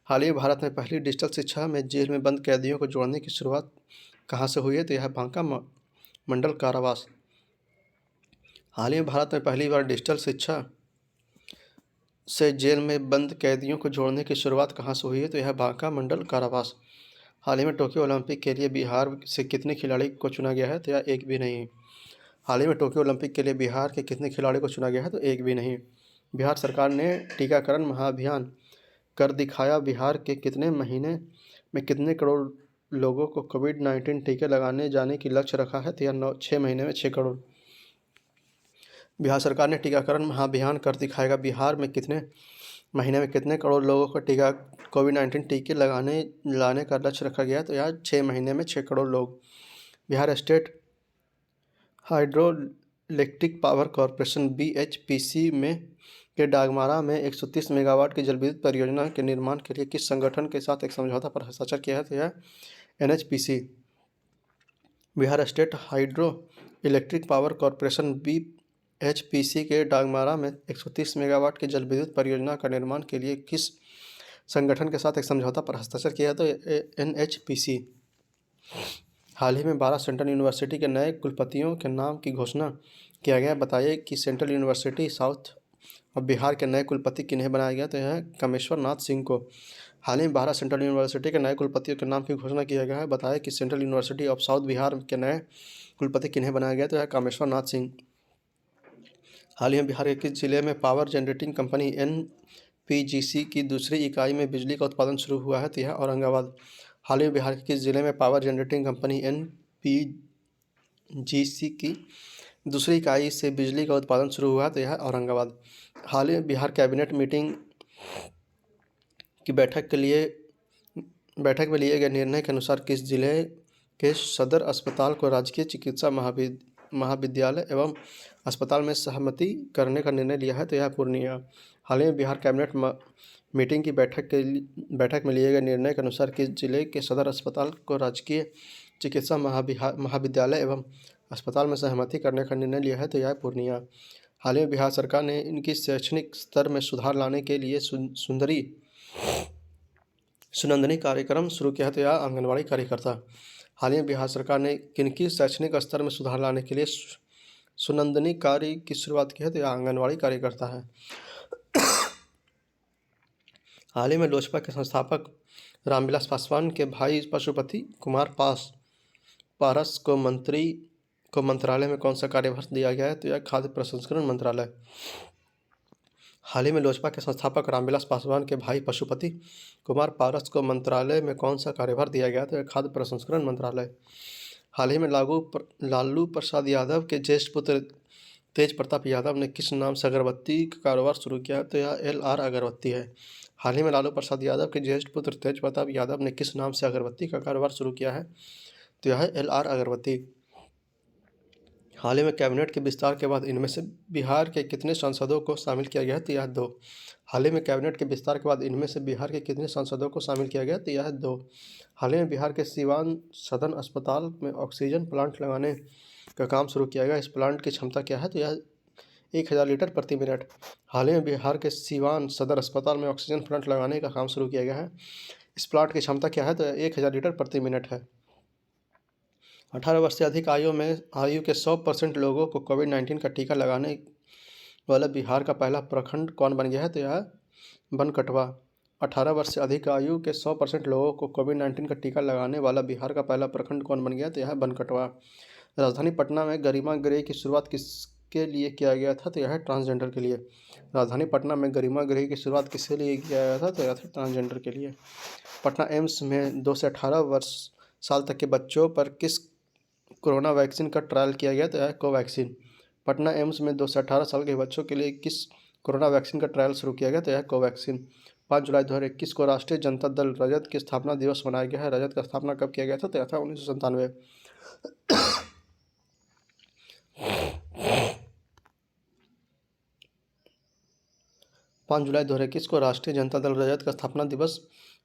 हाल ही में भारत में पहली डिजिटल शिक्षा में जेल में बंद कैदियों को जोड़ने की शुरुआत कहाँ से हुई है? तो यह बांका मंडल कारावास। हाल ही में भारत में पहली बार डिजिटल शिक्षा से जेल में बंद कैदियों को जोड़ने की शुरुआत कहाँ से हुई है? तो यह बांका मंडल कारावास। हाल ही में टोक्यो ओलंपिक के लिए बिहार से कितने खिलाड़ी को चुना गया है? तो यह एक भी नहीं। हाल ही में टोक्यो ओलंपिक के लिए बिहार के कितने खिलाड़ी को चुना गया है? तो एक भी नहीं। बिहार सरकार ने टीकाकरण महाअभियान कर दिखाया। बिहार के कितने महीने में कितने करोड़ लोगों को कोविड-19 टीके लगाने जाने की लक्ष्य रखा है? तो यह 6 महीने में 6 करोड़। बिहार सरकार ने टीकाकरण महाअभियान कर दिखाएगा। बिहार में कितने महीने में कितने करोड़ लोगों को कोविड-19 टीके लाने का लक्ष्य रखा गया? तो यह 6 महीने में 6 करोड़ लोग। Bihar state hydro electric power corporation BHPC में के डागमारा में 130 मेगावाट की जलविद्युत परियोजना के निर्माण के लिए किस संगठन के साथ एक समझौता पर हस्ताक्षर किया है? तो यह NHPC। Bihar state hydro electric power corporation BHPC के डागमारा में 130 मेगावाट की जलविद्युत परियोजना का निर्माण के लिए किस संगठन के साथ एक समझौता पर हस्ताक्षर किया है? तो NHPC। हाल ही में 12 सेंट्रल यूनिवर्सिटी के नए कुलपतियों के नाम की घोषणा किया गया। बताइए कि सेंट्रल यूनिवर्सिटी साउथ और बिहार के नए कुलपति किन्हें बनाया गया? तो यह कामेश्वर नाथ सिंह को। हाल ही में 12 सेंट्रल यूनिवर्सिटी के नए कुलपतियों के नाम की घोषणा किया गया है। बताया कि central university of south Bihar के नए कुलपति किन्हें बनाया गया? तो यह कामेश्वर नाथ सिंह। हाल ही में बिहार के किस जिले में पावर जनरेटिंग कंपनी NPGC की दूसरी इकाई में बिजली का उत्पादन शुरू हुआ है? तो यह औरंगाबाद। हाल ही में बिहार के किस जिले में पावर जनरेटिंग कंपनी NPGC की दूसरी इकाई से बिजली का उत्पादन शुरू हुआ? तो यह औरंगाबाद। हाल ही में बिहार कैबिनेट मीटिंग की बैठक में लिए गए निर्णय के अनुसार किस जिले के सदर अस्पताल को राजकीय चिकित्सा महाविद्यालय एवं अस्पताल में सहमति करने का निर्णय लिया है? तो यह पूर्णिया। हाल ही में बिहार कैबिनेट मीटिंग की बैठक में लिए गए निर्णय के अनुसार किस जिले के सदर अस्पताल को राजकीय चिकित्सा महाविद्यालय एवं अस्पताल में सहमति करने का निर्णय लिया है? तो यह पूर्णिया। हाल ही में बिहार सरकार ने इनकी शैक्षणिक स्तर में सुधार लाने के लिए सुनंदनी कार्यक्रम शुरू किया है? तो यह आंगनबाड़ी कार्यकर्ता। हाल ही में बिहार सरकार ने किनकी शैक्षणिक स्तर में सुधार लाने के लिए सुनंदनी कार्य की शुरुआत की है? तो यह आंगनबाड़ी कार्यकर्ता है। हाल ही में लोजपा के संस्थापक रामविलास पासवान के भाई पशुपति कुमार पारस को मंत्रालय में कौन सा कार्यभार दिया गया है? तो यह खाद्य प्रसंस्करण मंत्रालय। हाल ही में लोजपा के संस्थापक रामविलास पासवान के भाई पशुपति कुमार पारस को मंत्रालय में कौन सा कार्यभार दिया गया? तो यह खाद्य प्रसंस्करण मंत्रालय। हाल ही में लालू प्रसाद यादव के ज्येष्ठ पुत्र तेज प्रताप यादव ने किस नाम से अगरबत्ती का कारोबार शुरू किया है? तो यह LR अगरबत्ती है। हाल ही में लालू प्रसाद यादव के ज्येष्ठ पुत्र तेज प्रताप यादव ने किस नाम से अगरबत्ती का कारोबार शुरू किया है? तो यह LR अगरबत्ती। हाल ही में कैबिनेट के विस्तार के बाद इनमें से बिहार के कितने सांसदों को शामिल किया गया है? तो यह 2। हाल ही में कैबिनेट के विस्तार के बाद इनमें से बिहार के कितने सांसदों को शामिल किया गया? तो यह 2। हाल ही में बिहार के सिवान सदर अस्पताल में ऑक्सीजन प्लांट लगाने का काम शुरू किया गया। इस प्लांट की क्षमता क्या है? तो यह 1000 लीटर प्रति मिनट। हाल ही में बिहार के सिवान सदर अस्पताल में ऑक्सीजन प्लांट लगाने का काम शुरू किया गया है। इस प्लांट की क्षमता क्या है? तो 1000 लीटर प्रति मिनट है। 18 वर्ष से अधिक आयु के 100% लोगों को कोविड-19 का टीका लगाने वाला बिहार का पहला प्रखंड कौन बन गया है? तो यह है बनकटवा। 18 वर्ष से अधिक आयु के 100% लोगों को कोविड-19 का टीका लगाने वाला बिहार का पहला प्रखंड कौन बन गया? तो यह है बनकटवा। राजधानी पटना में गरिमा गृह की शुरुआत किसके लिए किया गया था? तो यह है ट्रांसजेंडर के लिए। राजधानी पटना में गरिमा गृह की शुरुआत किसके लिए किया गया था? तो यह था ट्रांसजेंडर के लिए। पटना एम्स में 2 से 18 वर्ष साल तक के बच्चों पर किस कोरोना वैक्सीन का ट्रायल किया गया? तो यह है कोवैक्सीन। पटना एम्स में 2 से 18 साल के बच्चों के लिए किस कोरोना वैक्सीन का ट्रायल शुरू किया गया? तो यह है कोवैक्सीन। 5 जुलाई 2021 को राष्ट्रीय जनता दल रजत की स्थापना दिवस मनाया गया है। रजत का स्थापना कब किया गया था? तो यह था 1997। 5 जुलाई 2021 को राष्ट्रीय जनता दल रजत का स्थापना दिवस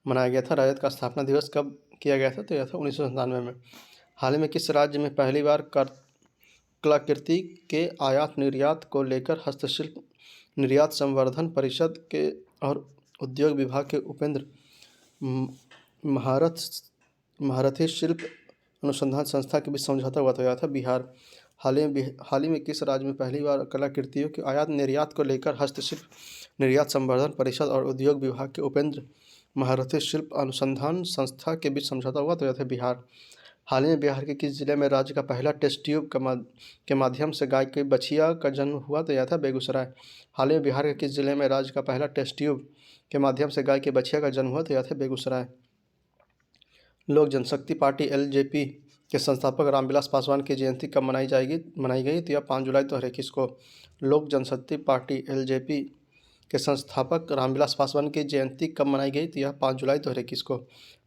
मनाया गया था। रजत का स्थापना दिवस कब किया गया था? तो यह था 1997 में। हाल ही में किस राज्य में पहली बार कलाकृति के आयात निर्यात को लेकर हस्तशिल्प निर्यात संवर्धन परिषद के और उद्योग विभाग के उपेंद्र महारथी शिल्प अनुसंधान संस्था के बीच समझौता हुआ था? बिहार। हाल ही में किस राज्य में पहली बार कलाकृतियों के आयात निर्यात को लेकर हस्तशिल्प निर्यात संवर्धन परिषद और उद्योग विभाग के उपेंद्र महारथी शिल्प अनुसंधान संस्था के बीच समझौता हुआ? तो यह था बिहार। हाल ही में बिहार के किस जिले में राज्य का पहला टेस्ट ट्यूब के माध्यम से गाय की बछिया का जन्म हुआ? तो यह था बेगूसराय। हाल ही में बिहार के किस जिले में राज्य का पहला टेस्ट ट्यूब के माध्यम से गाय की बछिया का जन्म हुआ? तो यह था बेगूसराय। लोक जनशक्ति पार्टी एलजेपी के संस्थापक रामविलास पासवान की जयंती कब मनाई गई? तो यह 5 जुलाई 2021 को। लोक जनशक्ति पार्टी एलजेपी के संस्थापक रामविलास पासवान की जयंती कब मनाई गई? तो यह 5 जुलाई 2021 को।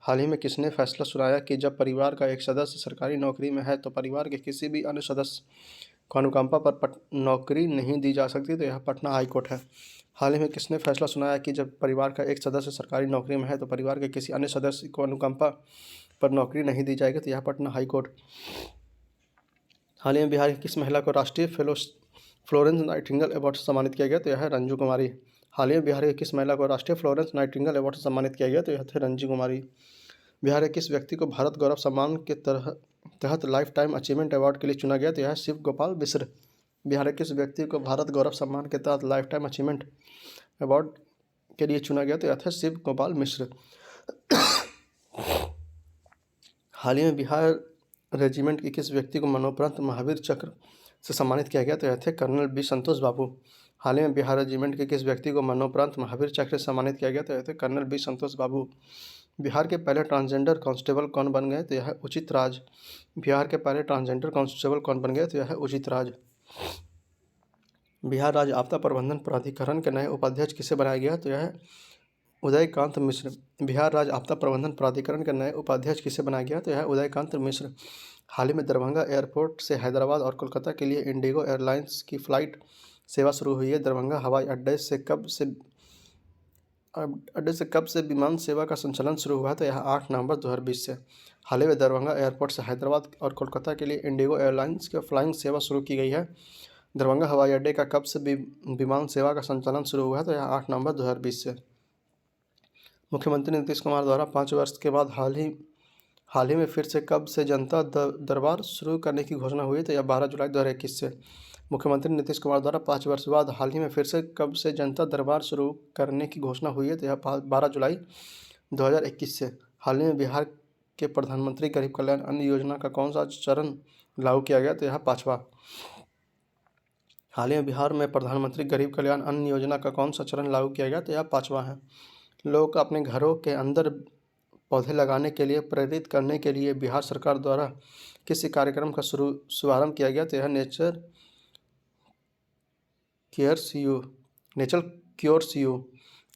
हाल ही में किसने फैसला सुनाया कि जब परिवार का एक सदस्य सरकारी नौकरी में है तो परिवार के किसी भी अन्य सदस्य को अनुकंपा पर नौकरी नहीं दी जा सकती? तो यह पटना हाईकोर्ट है। हाल ही में किसने फैसला सुनाया कि जब परिवार का एक सदस्य सरकारी नौकरी में है तो परिवार के किसी अन्य सदस्य को अनुकंपा पर नौकरी नहीं दी जाएगी? तो यह पटना हाईकोर्ट। हाल ही में बिहार की किस महिला को राष्ट्रीय फ्लोरेंस नाइटिंगेल अवार्ड से सम्मानित किया गया? तो यह है रंजू कुमारी। हाल ही में बिहार के किस महिला को राष्ट्रीय फ्लोरेंस नाइटिंगेल अवार्ड से सम्मानित किया गया? तो यह थे रंजू कुमारी। बिहार के किस व्यक्ति को भारत गौरव सम्मान के तहत लाइफ टाइम अचीवमेंट अवार्ड के लिए चुना गया? तो यह है शिव गोपाल मिश्र। बिहार के किस व्यक्ति को भारत गौरव सम्मान के तहत लाइफ टाइम अचीवमेंट अवार्ड के लिए चुना गया? तो यह था शिव गोपाल मिश्र। हाल ही में बिहार रेजिमेंट के किस व्यक्ति को मरणोपरांत महावीर चक्र से सम्मानित किया गया? तो यह थे कर्नल बी संतोष बाबू। हाल ही में बिहार रेजिमेंट के किस व्यक्ति को मरणोपरांत महावीर चक्र से सम्मानित किया गया? तो यह थे कर्नल बी संतोष बाबू। बिहार के पहले ट्रांसजेंडर कांस्टेबल कौन बन गए? तो यह है उचित राज। बिहार के पहले ट्रांसजेंडर कांस्टेबल कौन बन गए? तो यह है उचित राज। बिहार राज्य आपदा प्रबंधन प्राधिकरण के नए उपाध्यक्ष किसे बनाया गया? तो यह है उदयकांत मिश्र। बिहार राज्य आपदा प्रबंधन प्राधिकरण के नए उपाध्यक्ष किसे बनाया गया? तो यह है उदयकांत मिश्र। हाल ही में दरभंगा एयरपोर्ट से हैदराबाद और कोलकाता के लिए इंडिगो एयरलाइंस की फ़्लाइट सेवा शुरू हुई है। दरभंगा हवाई अड्डे से कब से विमान सेवा का संचालन शुरू हुआ? तो यह 8 नवंबर 2020 से। हाल ही में दरभंगा एयरपोर्ट से हैदराबाद और कोलकाता के लिए इंडिगो एयरलाइंस की फ्लाइंग सेवा शुरू की गई है। दरभंगा हवाई अड्डे का कब से विमान सेवा का संचालन शुरू हुआ है? तो यह 8 नवंबर 2020 से। मुख्यमंत्री नीतीश कुमार द्वारा 5 वर्ष के बाद हाल ही में फिर से कब से जनता दरबार शुरू करने की घोषणा हुई? तो यह 12 जुलाई 2021 से। मुख्यमंत्री नीतीश कुमार द्वारा 5 वर्ष बाद हाल ही में फिर से कब से जनता दरबार शुरू करने की घोषणा हुई है? तो यह 12 जुलाई 2021 से। हाल ही में बिहार के प्रधानमंत्री गरीब कल्याण अन्न योजना का कौन सा चरण लागू किया गया? तो यह 5वां। हाल ही में बिहार में प्रधानमंत्री गरीब कल्याण अन्न योजना का कौन सा चरण लागू किया गया? तो यह 5वां है। लोगों को अपने घरों के अंदर पौधे लगाने के लिए प्रेरित करने के लिए बिहार सरकार द्वारा किसी कार्यक्रम का शुभारंभ किया गया? तो यह नेचर क्योर्स यू।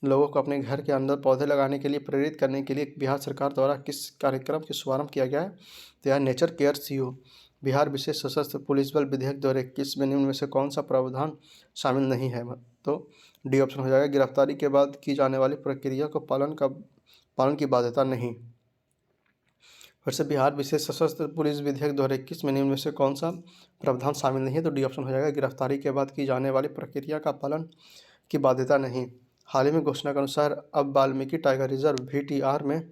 लोगों को अपने घर के अंदर पौधे लगाने के लिए प्रेरित करने के लिए बिहार सरकार द्वारा किस कार्यक्रम का शुभारंभ किया गया है? तो यह नेचर केयर्स यू। बिहार विशेष सशस्त्र पुलिस बल विधेयक 2021 में निम्न में से कौन सा प्रावधान शामिल नहीं है? तो डी ऑप्शन हो जाएगा, गिरफ्तारी के बाद की जाने वाली प्रक्रिया को पालन की बाध्यता नहीं। फिर से बिहार विशेष सशस्त्र पुलिस विधेयक 2021 में निम्न में से कौन सा प्रावधान शामिल नहीं है? तो डी ऑप्शन हो जाएगा, गिरफ्तारी के बाद की जाने वाली प्रक्रिया का पालन की बाध्यता नहीं। हाल ही में घोषणा के अनुसार अब वाल्मीकि टाइगर रिजर्व VTR में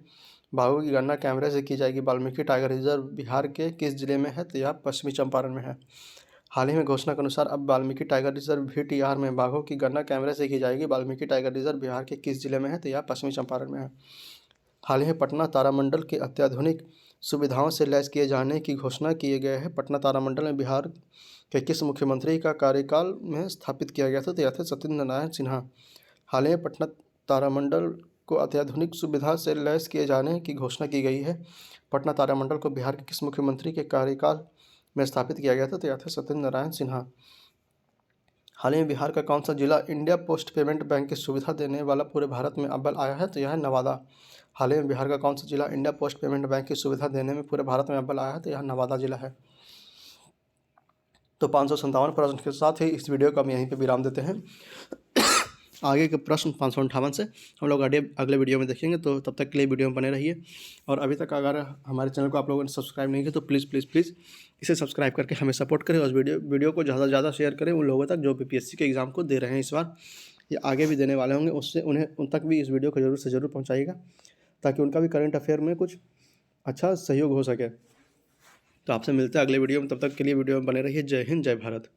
बाघों की गणना कैमरे से की जाएगी। वाल्मीकि टाइगर रिजर्व बिहार के किस जिले में है? तो यह पश्चिमी चंपारण में है। हाल ही में घोषणा के अनुसार अब वाल्मीकि टाइगर रिजर्व VTR में बाघों की गणना कैमरे से की जाएगी। वाल्मीकि टाइगर रिजर्व बिहार के किस जिले में है? तो यह पश्चिमी चंपारण में है। हाल ही में पटना तारामंडल के अत्याधुनिक सुविधाओं से लैस किए जाने की घोषणा किए गए है। पटना तारामंडल में बिहार के किस मुख्यमंत्री का कार्यकाल में स्थापित किया गया था? तो यह थे सत्येंद्र नारायण सिन्हा। हाल ही में पटना तारामंडल को अत्याधुनिक सुविधा से लैस किए जाने की घोषणा की गई है। पटना तारामंडल को बिहार के किस मुख्यमंत्री के कार्यकाल में स्थापित किया गया था? तो यह थे सत्येंद्र नारायण सिन्हा। हाल ही में बिहार का कौन सा जिला इंडिया पोस्ट पेमेंट बैंक की सुविधा देने वाला पूरे भारत में अव्वल आया है? तो यह है नवादा। हाल ही में बिहार का कौन सा जिला इंडिया पोस्ट पेमेंट बैंक की सुविधा देने में पूरे भारत में अव्वल आया है? तो यह नवादा जिला है। तो 557 प्रश्न के साथ ही इस वीडियो को हम यहीं पे विराम देते हैं। आगे के प्रश्न 558 से हम लोग अगले वीडियो में देखेंगे। तो तब तक के लिए वीडियो में बने रहिए। और अभी तक अगर हमारे चैनल को आप लोगों ने सब्सक्राइब नहीं किया तो प्लीज़ प्लीज़ प्लीज़ इसे सब्सक्राइब करके हमें सपोर्ट करें और वीडियो को ज़्यादा से ज़्यादा शेयर करें उन लोगों तक जो PPSC के एग्ज़ाम को दे रहे हैं इस बार या आगे भी देने वाले होंगे। उससे उन तक भी इस वीडियो को ज़रूर से ज़रूर पहुँचाइएगा ताकि उनका भी करंट अफेयर में कुछ अच्छा सहयोग हो सके। तो आपसे मिलते हैं अगले वीडियो में। तब तक के लिए वीडियो में बने रहिए। जय हिंद, जय भारत।